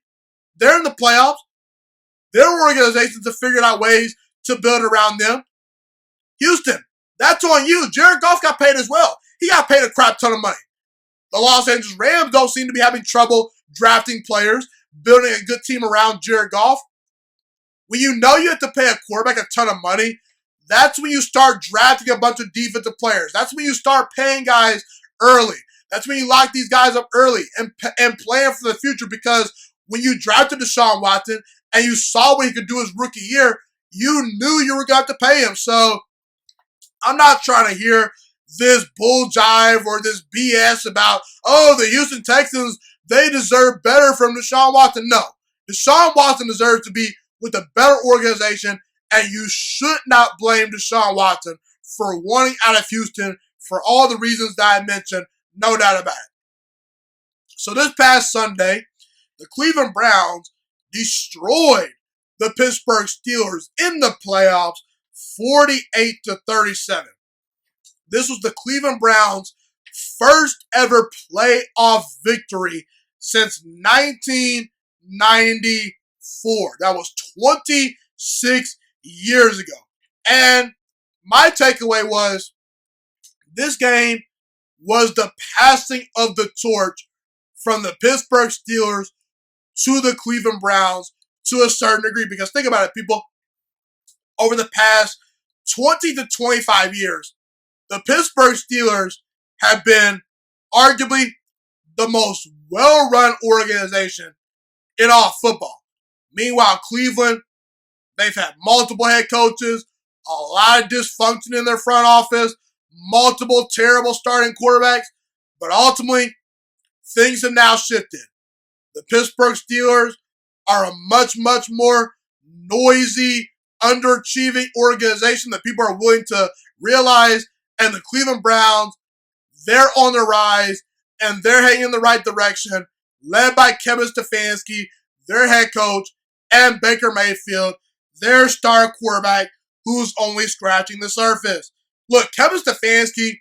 They're in the playoffs. Their organizations have figured out ways to build around them. Houston, that's on you. Jared Goff got paid as well. He got paid a crap ton of money. The Los Angeles Rams don't seem to be having trouble drafting players, building a good team around Jared Goff. When you know you have to pay a quarterback a ton of money, that's when you start drafting a bunch of defensive players. That's when you start paying guys early. That's when you lock these guys up early and plan for the future, because when you drafted Deshaun Watson and you saw what he could do his rookie year, you knew you were going to pay him. So I'm not trying to hear this bull jive or this BS about, oh, the Houston Texans, they deserve better from Deshaun Watson. No. Deshaun Watson deserves to be with a better organization, and you should not blame Deshaun Watson for wanting out of Houston for all the reasons that I mentioned, no doubt about it. So this past Sunday, the Cleveland Browns destroyed the Pittsburgh Steelers in the playoffs 48-37. This was the Cleveland Browns' first ever playoff victory since 1994. That was 26 years ago. And my takeaway was this game was the passing of the torch from the Pittsburgh Steelers to the Cleveland Browns to a certain degree. Because think about it, people. over the past 20 to 25 years, the Pittsburgh Steelers have been arguably the most well-run organization in all football. Meanwhile, Cleveland, they've had multiple head coaches, a lot of dysfunction in their front office, multiple terrible starting quarterbacks, but ultimately, things have now shifted. The Pittsburgh Steelers are a much, much more noisy, underachieving organization that people are willing to realize, and the Cleveland Browns, they're on the rise, and they're heading in the right direction, led by Kevin Stefanski, their head coach, and Baker Mayfield, their star quarterback, who's only scratching the surface. Look, Kevin Stefanski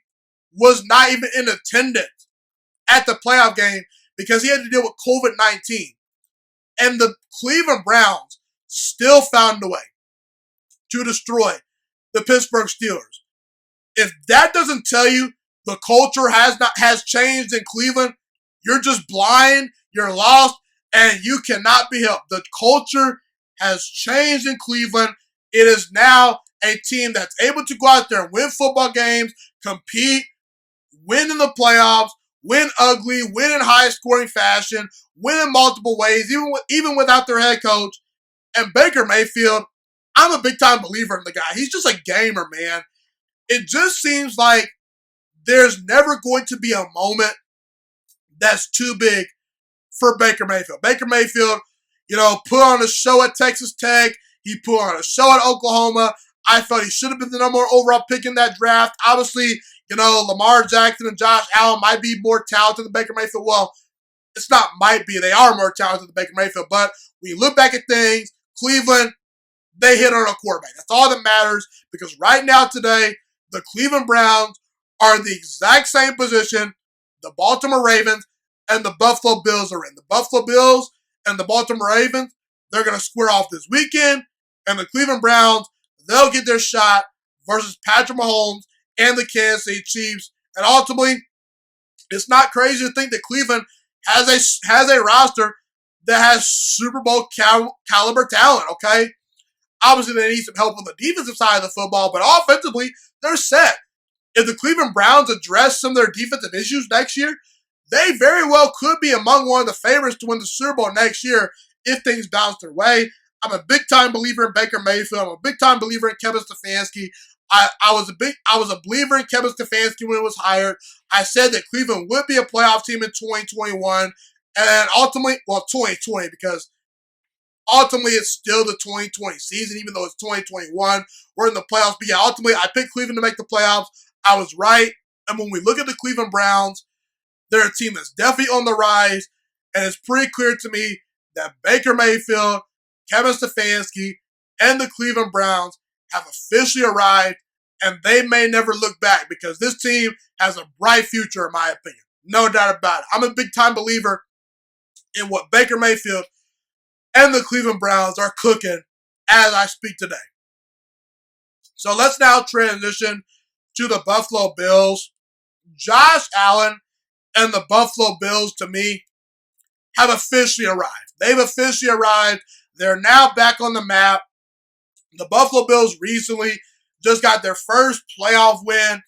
was not even in attendance at the playoff game because he had to deal with COVID-19. And the Cleveland Browns still found a way to destroy the Pittsburgh Steelers. If that doesn't tell you the culture has changed in Cleveland, you're just blind, you're lost, and you cannot be helped. The culture has changed in Cleveland. It is now a team that's able to go out there and win football games, compete, win in the playoffs, win ugly, win in high-scoring fashion, win in multiple ways, even without their head coach. And Baker Mayfield, I'm a big-time believer in the guy. He's just a gamer, man. It just seems like there's never going to be a moment that's too big for Baker Mayfield. Baker Mayfield, put on a show at Texas Tech. He put on a show at Oklahoma. I thought he should have been the number one overall pick in that draft. Obviously, Lamar Jackson and Josh Allen might be more talented than Baker Mayfield. Well, it's not might be. They are more talented than Baker Mayfield. But when you look back at things, Cleveland, they hit on a quarterback. That's all that matters, because right now today, the Cleveland Browns are in the exact same position the Baltimore Ravens and the Buffalo Bills are in. The Buffalo Bills and the Baltimore Ravens, they're going to square off this weekend. And the Cleveland Browns, they'll get their shot versus Patrick Mahomes and the Kansas City Chiefs. And ultimately, it's not crazy to think that Cleveland has a roster that has Super Bowl caliber talent, okay? Obviously, they need some help on the defensive side of the football, but offensively, they're set. If the Cleveland Browns address some of their defensive issues next year, they very well could be among one of the favorites to win the Super Bowl next year if things bounce their way. I'm a big-time believer in Baker Mayfield. I'm a big-time believer in Kevin Stefanski. I was a believer in Kevin Stefanski when he was hired. I said that Cleveland would be a playoff team in 2021, and ultimately, 2020, because ultimately it's still the 2020 season, even though it's 2021. We're in the playoffs, but yeah, ultimately I picked Cleveland to make the playoffs. I was right, and when we look at the Cleveland Browns, they're a team that's definitely on the rise, and it's pretty clear to me that Baker Mayfield, Kevin Stefanski, and the Cleveland Browns have officially arrived, and they may never look back, because this team has a bright future, in my opinion. No doubt about it. I'm a big-time believer in what Baker Mayfield and the Cleveland Browns are cooking as I speak today. So let's now transition to the Buffalo Bills. Josh Allen and the Buffalo Bills, to me, have officially arrived. They've officially arrived. They're now back on the map. The Buffalo Bills recently just got their first playoff win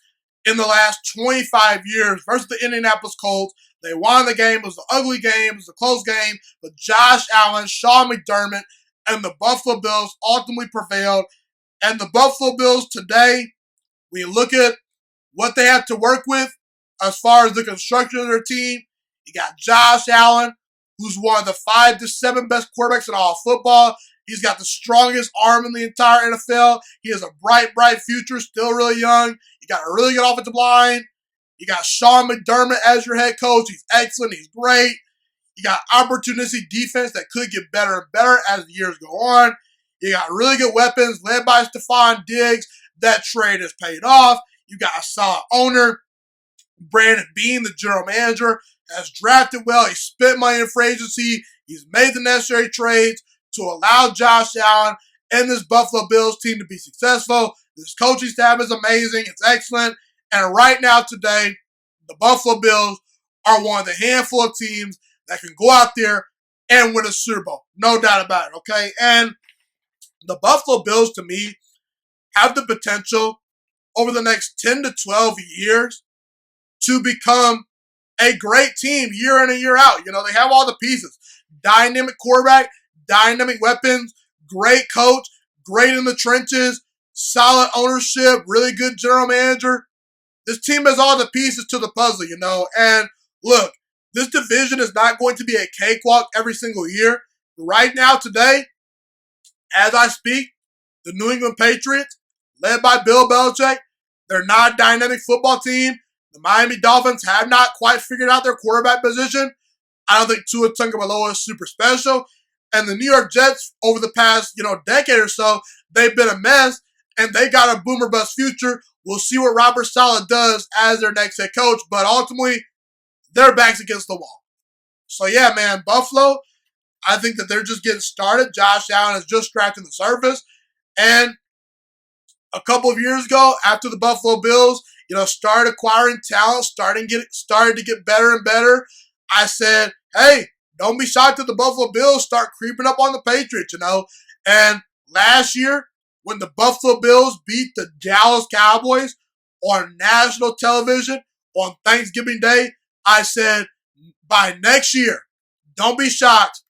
in the last 25 years versus the Indianapolis Colts. They won the game. It was an ugly game. It was a close game. But Josh Allen, Sean McDermott, and the Buffalo Bills ultimately prevailed. And the Buffalo Bills today, when you look at what they have to work with as far as the construction of their team, you got Josh Allen, who's one of the 5 to 7 best quarterbacks in all of football. He's got the strongest arm in the entire NFL. He has a bright, bright future, still really young. You got a really good offensive line. You got Sean McDermott as your head coach. He's excellent. He's great. You got opportunistic defense that could get better and better as the years go on. You got really good weapons led by Stephon Diggs. That trade has paid off. You got a solid owner. Brandon Beane, the general manager, has drafted well. He spent money in free agency. He's made the necessary trades to allow Josh Allen and this Buffalo Bills team to be successful. This coaching staff is amazing. It's excellent. And right now today, the Buffalo Bills are one of the handful of teams that can go out there and win a Super Bowl. No doubt about it, okay? And the Buffalo Bills, to me, have the potential over the next 10 to 12 years to become a great team year in and year out. You know, they have all the pieces. Dynamic quarterback, dynamic weapons, great coach, great in the trenches, solid ownership, really good general manager. This team has all the pieces to the puzzle, you know. And look, this division is not going to be a cakewalk every single year. Right now, today, as I speak, the New England Patriots, led by Bill Belichick, they're not a dynamic football team. The Miami Dolphins have not quite figured out their quarterback position. I don't think Tua Tagovailoa is super special. And the New York Jets, over the past, decade or so, they've been a mess, and they got a boomer bust future. We'll see what Robert Saleh does as their next head coach, but ultimately, their back's against the wall. So yeah, man, Buffalo, I think that they're just getting started. Josh Allen is just scratching the surface. And a couple of years ago, after the Buffalo Bills, started acquiring talent, started to get better and better, I said, hey, don't be shocked if the Buffalo Bills start creeping up on the Patriots, And last year, when the Buffalo Bills beat the Dallas Cowboys on national television on Thanksgiving Day, I said, by next year, don't be shocked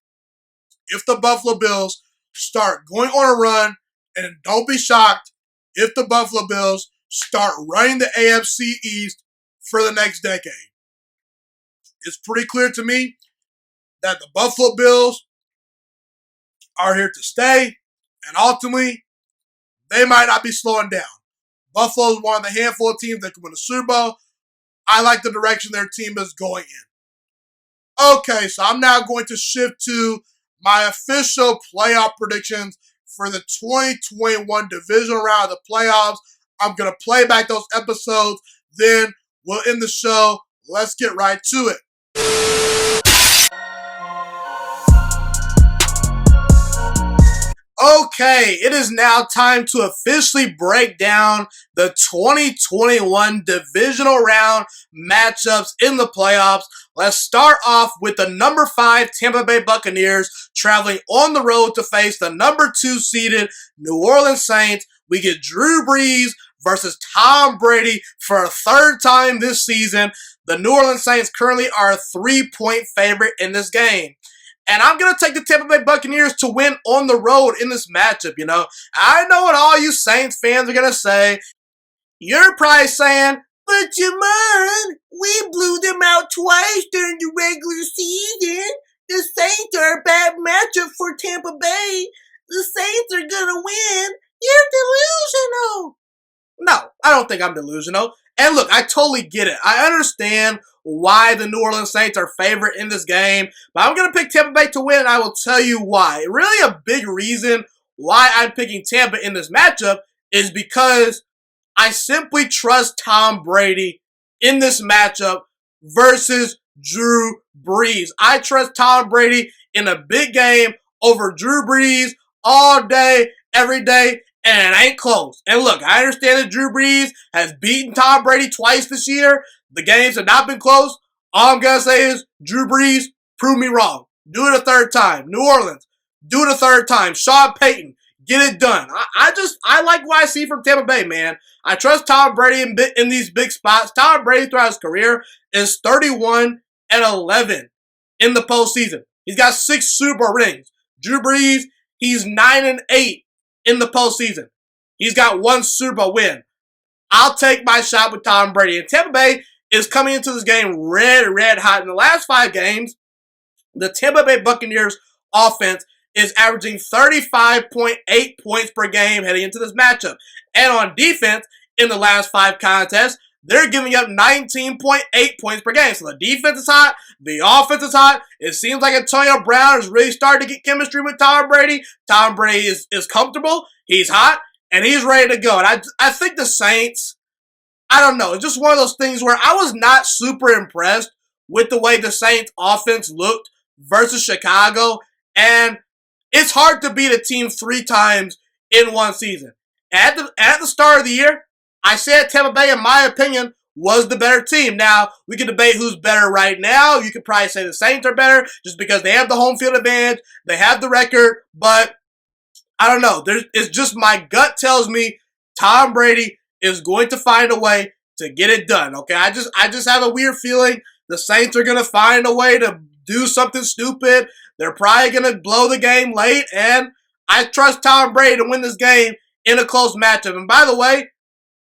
if the Buffalo Bills start going on a run, and don't be shocked if the Buffalo Bills start running the AFC East for the next decade. It's pretty clear to me that the Buffalo Bills are here to stay, and ultimately, they might not be slowing down. Buffalo is one of the handful of teams that can win a Super Bowl. I like the direction their team is going in. Okay, so I'm now going to shift to my official playoff predictions for the 2021 divisional round of the playoffs. I'm going to play back those episodes, then we'll end the show. Let's get right to it. Okay, it is now time to officially break down the 2021 divisional round matchups in the playoffs. Let's start off with the number 5 Tampa Bay Buccaneers traveling on the road to face the number 2 seeded New Orleans Saints. We get Drew Brees versus Tom Brady for a third time this season. The New Orleans Saints currently are a 3-point favorite in this game. And I'm going to take the Tampa Bay Buccaneers to win on the road in this matchup, I know what all you Saints fans are going to say. You're probably saying, but Jamon, we blew them out twice during the regular season. The Saints are a bad matchup for Tampa Bay. The Saints are going to win. You're delusional. No, I don't think I'm delusional. And look, I totally get it. I understand why the New Orleans Saints are favorite in this game, but I'm going to pick Tampa Bay to win, and I will tell you why. Really a big reason why I'm picking Tampa in this matchup is because I simply trust Tom Brady in this matchup versus Drew Brees. I trust Tom Brady in a big game over Drew Brees all day, every day, and it ain't close. And look, I understand that Drew Brees has beaten Tom Brady twice this year. The games have not been close. All I'm going to say is, Drew Brees, prove me wrong. Do it a third time. New Orleans, do it a third time. Sean Payton, get it done. I like what I see from Tampa Bay, man. I trust Tom Brady in these big spots. Tom Brady throughout his career is 31-11 in the postseason. He's got 6 Super Bowl rings. Drew Brees, he's 9-8 in the postseason. He's got 1 Super Bowl win. I'll take my shot with Tom Brady. And Tampa Bay is coming into this game red hot. In the last 5 games, the Tampa Bay Buccaneers offense is averaging 35.8 points per game heading into this matchup. And on defense, in the last 5 contests, they're giving up 19.8 points per game. So the defense is hot. The offense is hot. It seems like Antonio Brown is really starting to get chemistry with Tom Brady. Tom Brady is comfortable. He's hot. And he's ready to go. And I think the Saints, I don't know. It's just one of those things where I was not super impressed with the way the Saints offense looked versus Chicago. And it's hard to beat a team 3 times in one season. At the start of the year, I said Tampa Bay, in my opinion, was the better team. Now, we can debate who's better right now. You could probably say the Saints are better just because they have the home field advantage. They have the record. But I don't know. It's just my gut tells me Tom Brady is going to find a way to get it done, okay? I just have a weird feeling the Saints are going to find a way to do something stupid. They're probably going to blow the game late, and I trust Tom Brady to win this game in a close matchup. And by the way,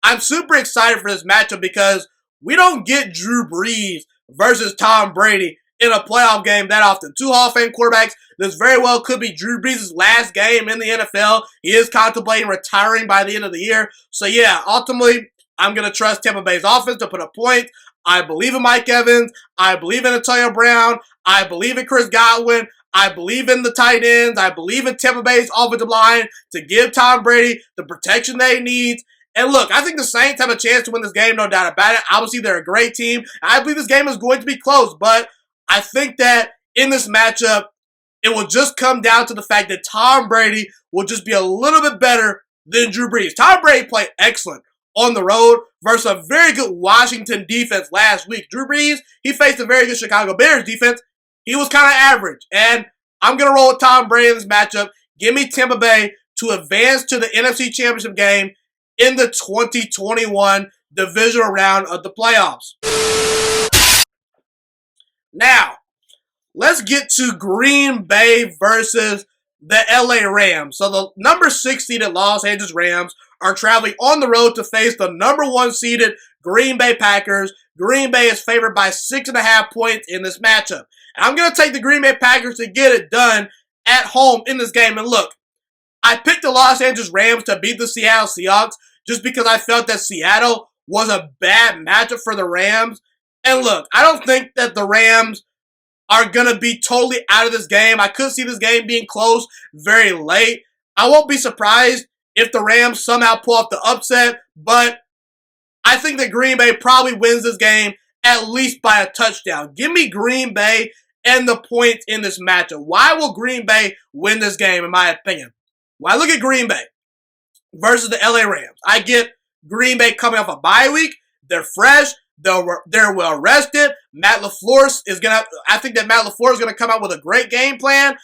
I'm super excited for this matchup because we don't get Drew Brees versus Tom Brady in a playoff game that often. Two Hall of Fame quarterbacks. This very well could be Drew Brees' last game in the NFL. He is contemplating retiring by the end of the year. So yeah, ultimately, I'm going to trust Tampa Bay's offense to put up points. I believe in Mike Evans. I believe in Antonio Brown. I believe in Chris Godwin. I believe in the tight ends. I believe in Tampa Bay's offensive line to give Tom Brady the protection that he needs. And look, I think the Saints have a chance to win this game, no doubt about it. Obviously, they're a great team. I believe this game is going to be close, but I think that in this matchup, it will just come down to the fact that Tom Brady will just be a little bit better than Drew Brees. Tom Brady played excellent on the road versus a very good Washington defense last week. Drew Brees, he faced a very good Chicago Bears defense. He was kind of average. And I'm going to roll with Tom Brady in this matchup. Give me Tampa Bay to advance to the NFC Championship game in the 2021 divisional round of the playoffs. Now, let's get to Green Bay versus the LA Rams. So the number 6 seeded Los Angeles Rams are traveling on the road to face the number 1 seeded Green Bay Packers. Green Bay is favored by 6.5 points in this matchup. And I'm going to take the Green Bay Packers to get it done at home in this game. And look, I picked the Los Angeles Rams to beat the Seattle Seahawks just because I felt that Seattle was a bad matchup for the Rams. And look, I don't think that the Rams are going to be totally out of this game. I could see this game being close very late. I won't be surprised if the Rams somehow pull off the upset, but I think that Green Bay probably wins this game at least by a touchdown. Give me Green Bay and the points in this matchup. Why will Green Bay win this game, in my opinion? Well, I look at Green Bay versus the LA Rams. I get Green Bay coming off a bye week. They're fresh. They're well rested. I think that Matt LaFleur is going to come out with a great game plan.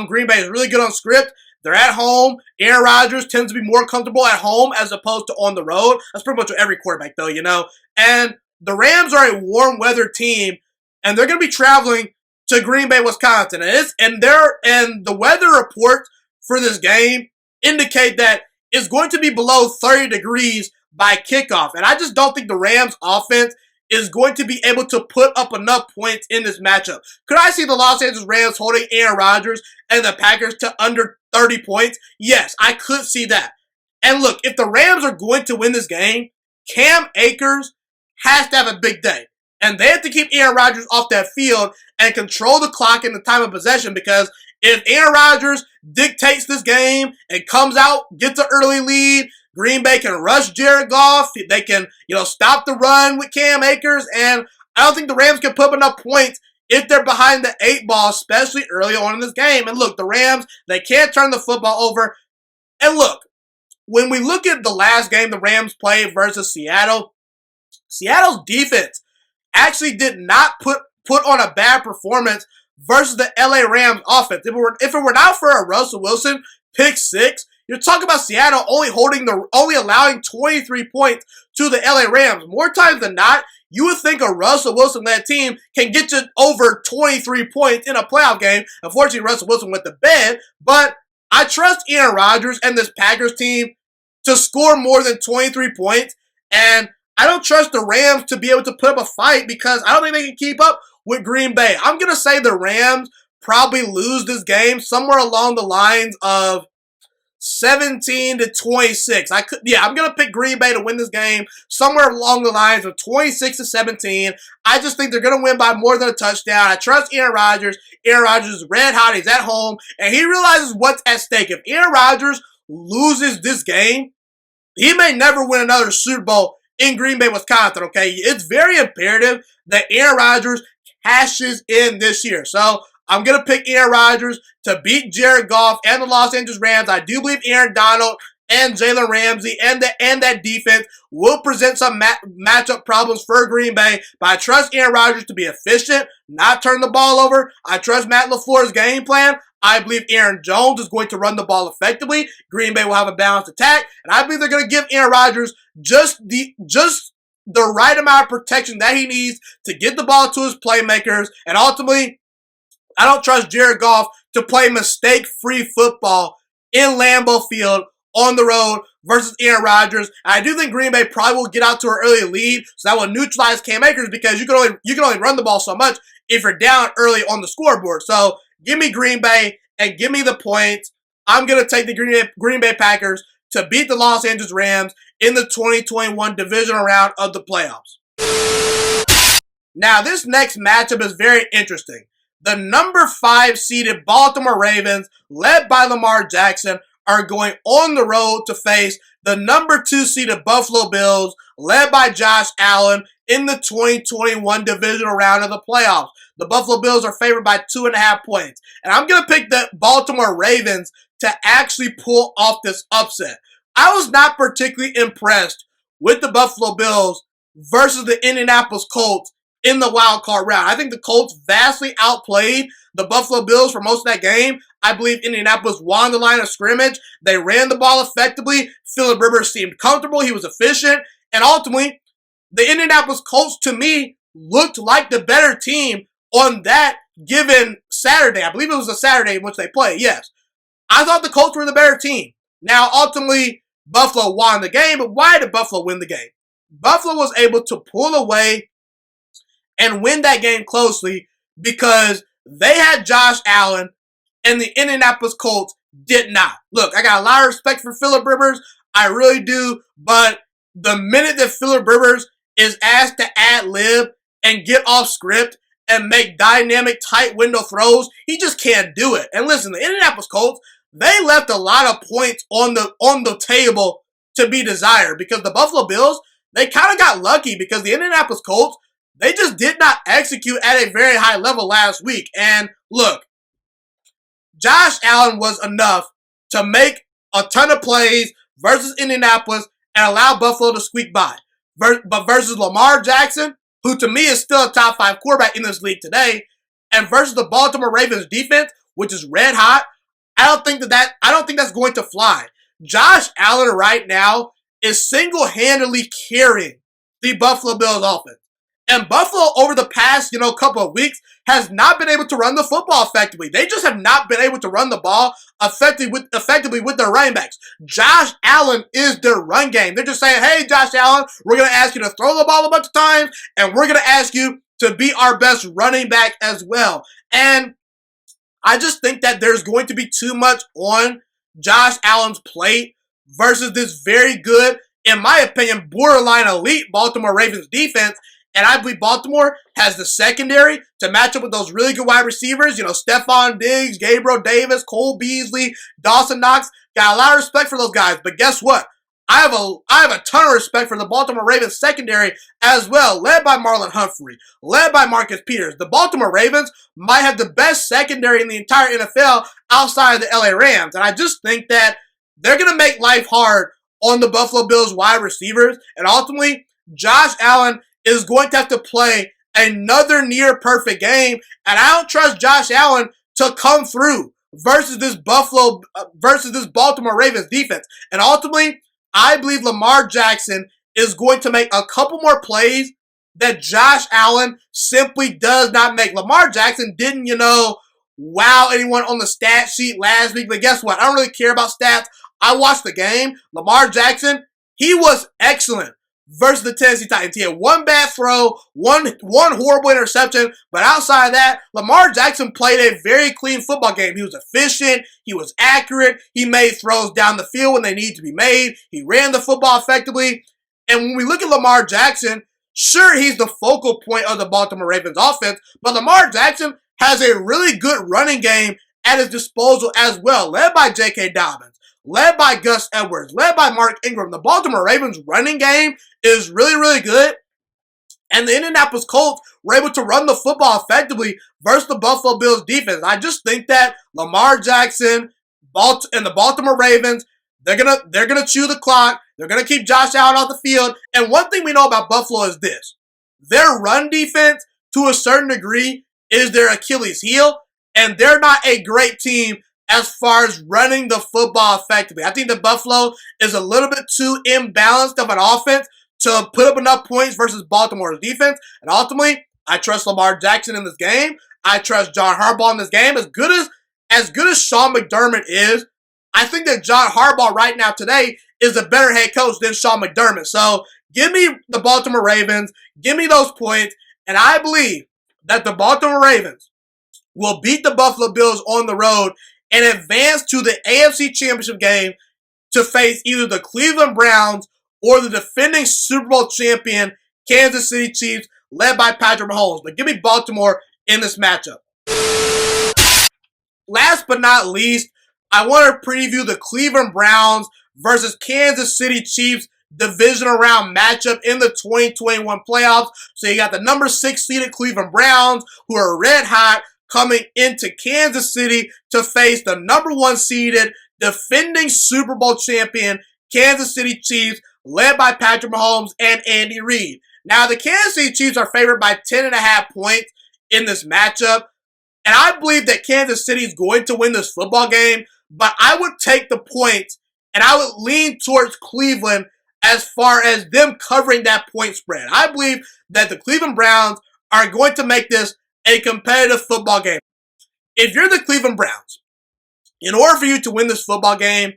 Green Bay is really good on script. They're at home. Aaron Rodgers tends to be more comfortable at home as opposed to on the road. That's pretty much every quarterback, though, you know. And the Rams are a warm weather team, and they're going to be traveling to Green Bay, Wisconsin. And the weather reports for this game indicate that it's going to be below 30 degrees by kickoff. And I just don't think the Rams offense is going to be able to put up enough points in this matchup. Could I see the Los Angeles Rams holding Aaron Rodgers and the Packers to under 30 points? Yes, I could see that. And look, if the Rams are going to win this game, Cam Akers has to have a big day. And they have to keep Aaron Rodgers off that field and control the clock in the time of possession, because if Aaron Rodgers dictates this game and comes out, gets an early lead, Green Bay can rush Jared Goff. They can, stop the run with Cam Akers. And I don't think the Rams can put up enough points if they're behind the 8 ball, especially early on in this game. And look, the Rams, they can't turn the football over. And look, when we look at the last game the Rams played versus Seattle, Seattle's defense actually did not put on a bad performance versus the LA Rams offense. If it were not for a Russell Wilson pick 6, you're talking about Seattle only allowing 23 points to the LA Rams. More times than not, you would think a Russell Wilson-led team can get you over 23 points in a playoff game. Unfortunately, Russell Wilson went to bed, but I trust Aaron Rodgers and this Packers team to score more than 23 points, and I don't trust the Rams to be able to put up a fight because I don't think they can keep up with Green Bay. I'm going to say the Rams probably lose this game somewhere along the lines of 17-26. I'm going to pick Green Bay to win this game somewhere along the lines of 26-17. I just think they're going to win by more than a touchdown. I trust Aaron Rodgers. Aaron Rodgers is red hot. He's at home, and he realizes what's at stake. If Aaron Rodgers loses this game, he may never win another Super Bowl in Green Bay, Wisconsin, okay? It's very imperative that Aaron Rodgers cashes in this year. So I'm going to pick Aaron Rodgers to beat Jared Goff and the Los Angeles Rams. I do believe Aaron Donald and Jalen Ramsey and that defense will present some matchup problems for Green Bay. But I trust Aaron Rodgers to be efficient, not turn the ball over. I trust Matt LaFleur's game plan. I believe Aaron Jones is going to run the ball effectively. Green Bay will have a balanced attack, and I believe they're going to give Aaron Rodgers just the right amount of protection that he needs to get the ball to his playmakers. And ultimately, I don't trust Jared Goff to play mistake-free football in Lambeau Field on the road versus Aaron Rodgers. And I do think Green Bay probably will get out to an early lead, so that will neutralize Cam Akers because you can only run the ball so much if you're down early on the scoreboard. So give me Green Bay and give me the points. I'm going to take the Green Bay Packers to beat the Los Angeles Rams in the 2021 divisional round of the playoffs. Now, this next matchup is very interesting. The number 5 seeded Baltimore Ravens, led by Lamar Jackson, are going on the road to face the number 2 seeded Buffalo Bills, led by Josh Allen, in the 2021 divisional round of the playoffs. The Buffalo Bills are favored by 2.5 points. And I'm going to pick the Baltimore Ravens to actually pull off this upset. I was not particularly impressed with the Buffalo Bills versus the Indianapolis Colts in the wild card round. I think the Colts vastly outplayed the Buffalo Bills for most of that game. I believe Indianapolis won the line of scrimmage. They ran the ball effectively. Philip Rivers seemed comfortable. He was efficient. And ultimately, the Indianapolis Colts, to me, looked like the better team on that given Saturday. I believe it was a Saturday in which they played, yes. I thought the Colts were the better team. Now, ultimately, Buffalo won the game, but why did Buffalo win the game? Buffalo was able to pull away and win that game closely because they had Josh Allen and the Indianapolis Colts did not. Look, I got a lot of respect for Philip Rivers. I really do. But the minute that Philip Rivers is asked to ad-lib and get off script and make dynamic tight window throws, he just can't do it. And listen, the Indianapolis Colts, they left a lot of points on the table to be desired because the Buffalo Bills, they kind of got lucky because the Indianapolis Colts, they just did not execute at a very high level last week. And look, Josh Allen was enough to make a ton of plays versus Indianapolis and allow Buffalo to squeak by. But versus Lamar Jackson, who to me is still a top 5 quarterback in this league today, and versus the Baltimore Ravens defense, which is red hot, I don't think that's going to fly. Josh Allen right now is single-handedly carrying the Buffalo Bills offense. And Buffalo, over the past, couple of weeks, has not been able to run the football effectively. They just have not been able to run the ball effectively with their running backs. Josh Allen is their run game. They're just saying, hey, Josh Allen, we're going to ask you to throw the ball a bunch of times, and we're going to ask you to be our best running back as well. And I just think that there's going to be too much on Josh Allen's plate versus this very good, in my opinion, borderline elite Baltimore Ravens defense. And I believe Baltimore has the secondary to match up with those really good wide receivers. Stephon Diggs, Gabriel Davis, Cole Beasley, Dawson Knox. Got a lot of respect for those guys. But guess what? I have a ton of respect for the Baltimore Ravens secondary as well, led by Marlon Humphrey, led by Marcus Peters. The Baltimore Ravens might have the best secondary in the entire NFL outside of the LA Rams. And I just think that they're going to make life hard on the Buffalo Bills wide receivers. And ultimately, Josh Allen is going to have to play another near-perfect game, and I don't trust Josh Allen to come through versus this Baltimore Ravens defense. And ultimately, I believe Lamar Jackson is going to make a couple more plays that Josh Allen simply does not make. Lamar Jackson didn't, wow anyone on the stat sheet last week, but guess what? I don't really care about stats. I watched the game. Lamar Jackson, he was excellent versus the Tennessee Titans. He had one bad throw, one horrible interception, but outside of that, Lamar Jackson played a very clean football game. He was efficient, he was accurate, he made throws down the field when they needed to be made, he ran the football effectively, and when we look at Lamar Jackson, sure, he's the focal point of the Baltimore Ravens offense, but Lamar Jackson has a really good running game at his disposal as well, led by J.K. Dobbins, led by Gus Edwards, led by Mark Ingram. The Baltimore Ravens running game is really, really good. And the Indianapolis Colts were able to run the football effectively versus the Buffalo Bills defense. I just think that Lamar Jackson and the Baltimore Ravens, they're gonna chew the clock. They're gonna keep Josh Allen off the field. And one thing we know about Buffalo is this: their run defense, to a certain degree, is their Achilles heel. and they're not a great team as far as running the football effectively. I think that Buffalo is a little bit too imbalanced of an offense to put up enough points versus Baltimore's defense. And ultimately, I trust Lamar Jackson in this game. I trust John Harbaugh in this game. As good as Sean McDermott is, I think that John Harbaugh right now today is a better head coach than Sean McDermott. So give me the Baltimore Ravens. Give me those points. And I believe that the Baltimore Ravens will beat the Buffalo Bills on the road and advance to the AFC Championship game to face either the Cleveland Browns or the defending Super Bowl champion Kansas City Chiefs led by Patrick Mahomes. But give me Baltimore in this matchup. Last but not least, I want to preview the Cleveland Browns versus Kansas City Chiefs divisional round matchup in the 2021 playoffs. So you got the number 6 seeded Cleveland Browns, who are red hot, coming into Kansas City to face the number 1 seeded defending Super Bowl champion Kansas City Chiefs, led by Patrick Mahomes and Andy Reid. Now, the Kansas City Chiefs are favored by 10.5 points in this matchup, and I believe that Kansas City is going to win this football game, but I would take the points, and I would lean towards Cleveland as far as them covering that point spread. I believe that the Cleveland Browns are going to make this a competitive football game. If you're the Cleveland Browns, in order for you to win this football game,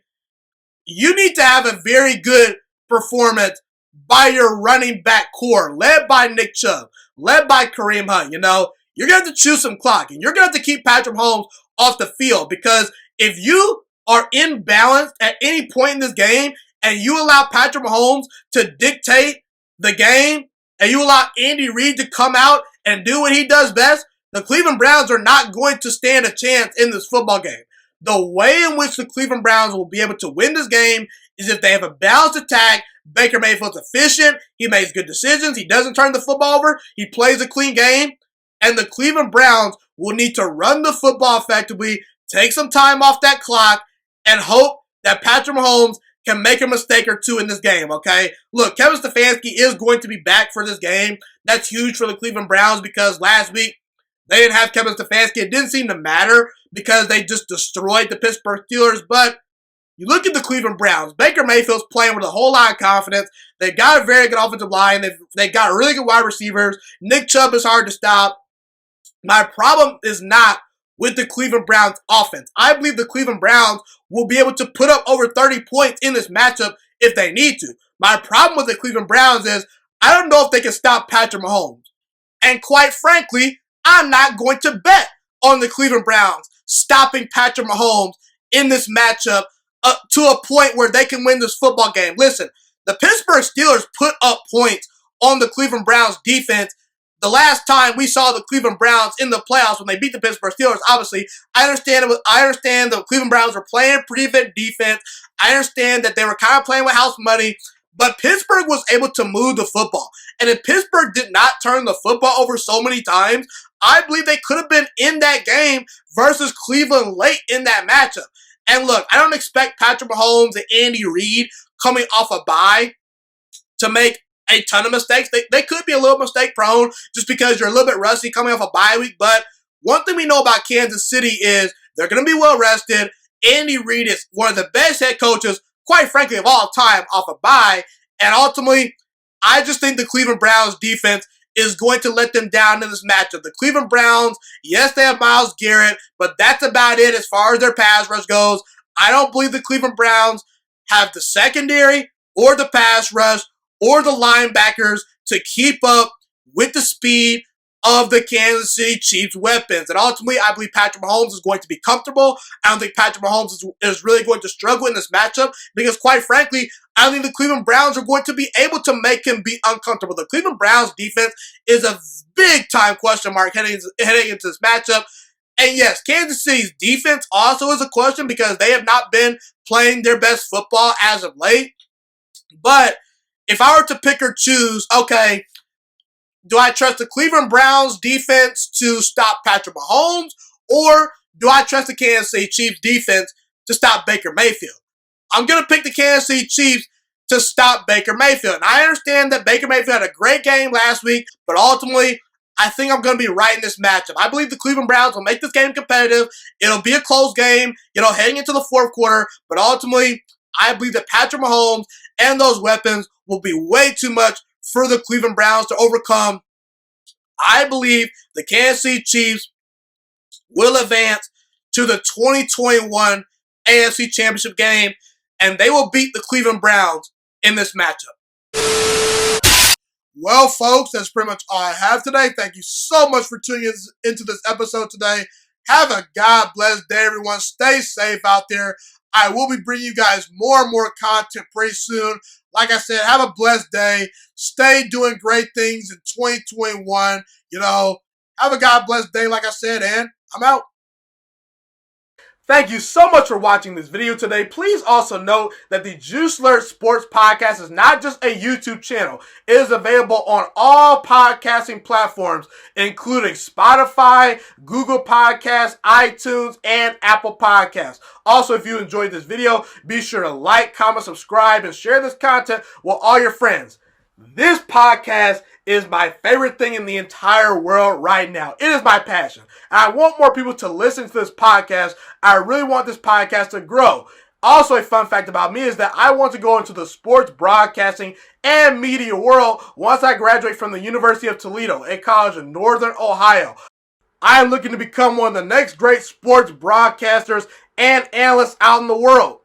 you need to have a very good performance by your running back core, led by Nick Chubb, led by Kareem Hunt. You know, you're going to have to choose some clock, and you're going to have to keep Patrick Mahomes off the field, because if you are imbalanced at any point in this game and you allow Patrick Mahomes to dictate the game and you allow Andy Reid to come out and do what he does best, the Cleveland Browns are not going to stand a chance in this football game. The way in which the Cleveland Browns will be able to win this game is if they have a balanced attack. Baker Mayfield's efficient. He makes good decisions. He doesn't turn the football over. He plays a clean game. And the Cleveland Browns will need to run the football effectively, take some time off that clock, and hope that Patrick Mahomes can make a mistake or two in this game, okay? Look, Kevin Stefanski is going to be back for this game. That's huge for the Cleveland Browns, because last week they didn't have Kevin Stefanski. It didn't seem to matter because they just destroyed the Pittsburgh Steelers. But you look at the Cleveland Browns. Baker Mayfield's playing with a whole lot of confidence. They've got a very good offensive line. They've got really good wide receivers. Nick Chubb is hard to stop. My problem is not with the Cleveland Browns offense. I believe the Cleveland Browns will be able to put up over 30 points in this matchup if they need to. My problem with the Cleveland Browns is I don't know if they can stop Patrick Mahomes. And quite frankly, I'm not going to bet on the Cleveland Browns stopping Patrick Mahomes in this matchup to a point where they can win this football game. Listen, the Pittsburgh Steelers put up points on the Cleveland Browns defense. The last time we saw the Cleveland Browns in the playoffs when they beat the Pittsburgh Steelers, obviously, I understand the Cleveland Browns were playing pretty good defense. I understand that they were kind of playing with house money, but Pittsburgh was able to move the football. And if Pittsburgh did not turn the football over so many times, I believe they could have been in that game versus Cleveland late in that matchup. And look, I don't expect Patrick Mahomes and Andy Reid coming off a bye to make a ton of mistakes. They could be a little mistake prone just because you're a little bit rusty coming off a bye week. But one thing we know about Kansas City is they're going to be well rested. Andy Reid is one of the best head coaches, quite frankly, of all time off a bye. And ultimately, I just think the Cleveland Browns defense is going to let them down in this matchup. The Cleveland Browns, yes, they have Myles Garrett, but that's about it as far as their pass rush goes. I don't believe the Cleveland Browns have the secondary or the pass rush or the linebackers to keep up with the speed of the Kansas City Chiefs weapons. And ultimately, I believe Patrick Mahomes is going to be comfortable. I don't think Patrick Mahomes is really going to struggle in this matchup because, quite frankly, I don't think the Cleveland Browns are going to be able to make him be uncomfortable. The Cleveland Browns defense is a big-time question mark heading into this matchup. And yes, Kansas City's defense also is a question because they have not been playing their best football as of late. But if I were to pick or choose, okay, do I trust the Cleveland Browns defense to stop Patrick Mahomes, or do I trust the Kansas City Chiefs defense to stop Baker Mayfield? I'm going to pick the Kansas City Chiefs to stop Baker Mayfield. And I understand that Baker Mayfield had a great game last week, but ultimately, I think I'm going to be right in this matchup. I believe the Cleveland Browns will make this game competitive. It'll be a close game, heading into the fourth quarter. But ultimately, I believe that Patrick Mahomes and those weapons will be way too much for the Cleveland Browns to overcome. I believe the Kansas City Chiefs will advance to the 2021 AFC Championship game, and they will beat the Cleveland Browns in this matchup. Well, folks, that's pretty much all I have today. Thank you so much for tuning into this episode today. Have a God bless day, everyone. Stay safe out there. I will be bringing you guys more and more content pretty soon. Like I said, have a blessed day. Stay doing great things in 2021. Have a God bless day, like I said, and I'm out. Thank you so much for watching this video today. Please also note that the Juice Alert Sports Podcast is not just a YouTube channel. It is available on all podcasting platforms, including Spotify, Google Podcasts, iTunes, and Apple Podcasts. Also, if you enjoyed this video, be sure to like, comment, subscribe, and share this content with all your friends. This podcast is my favorite thing in the entire world right now. It is my passion. And I want more people to listen to this podcast. I really want this podcast to grow. Also, a fun fact about me is that I want to go into the sports broadcasting and media world once I graduate from the University of Toledo, a college in Northern Ohio. I am looking to become one of the next great sports broadcasters and analysts out in the world.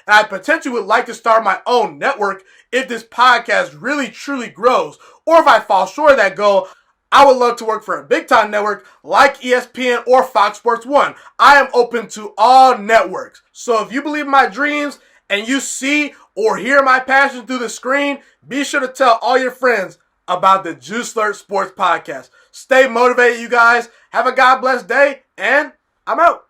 And I potentially would like to start my own network if this podcast really truly grows. Or if I fall short of that goal, I would love to work for a big time network like ESPN or Fox Sports 1. I am open to all networks. So if you believe in my dreams and you see or hear my passion through the screen, be sure to tell all your friends about the Juice Alert Sports Podcast. Stay motivated, you guys. Have a God bless day, and I'm out.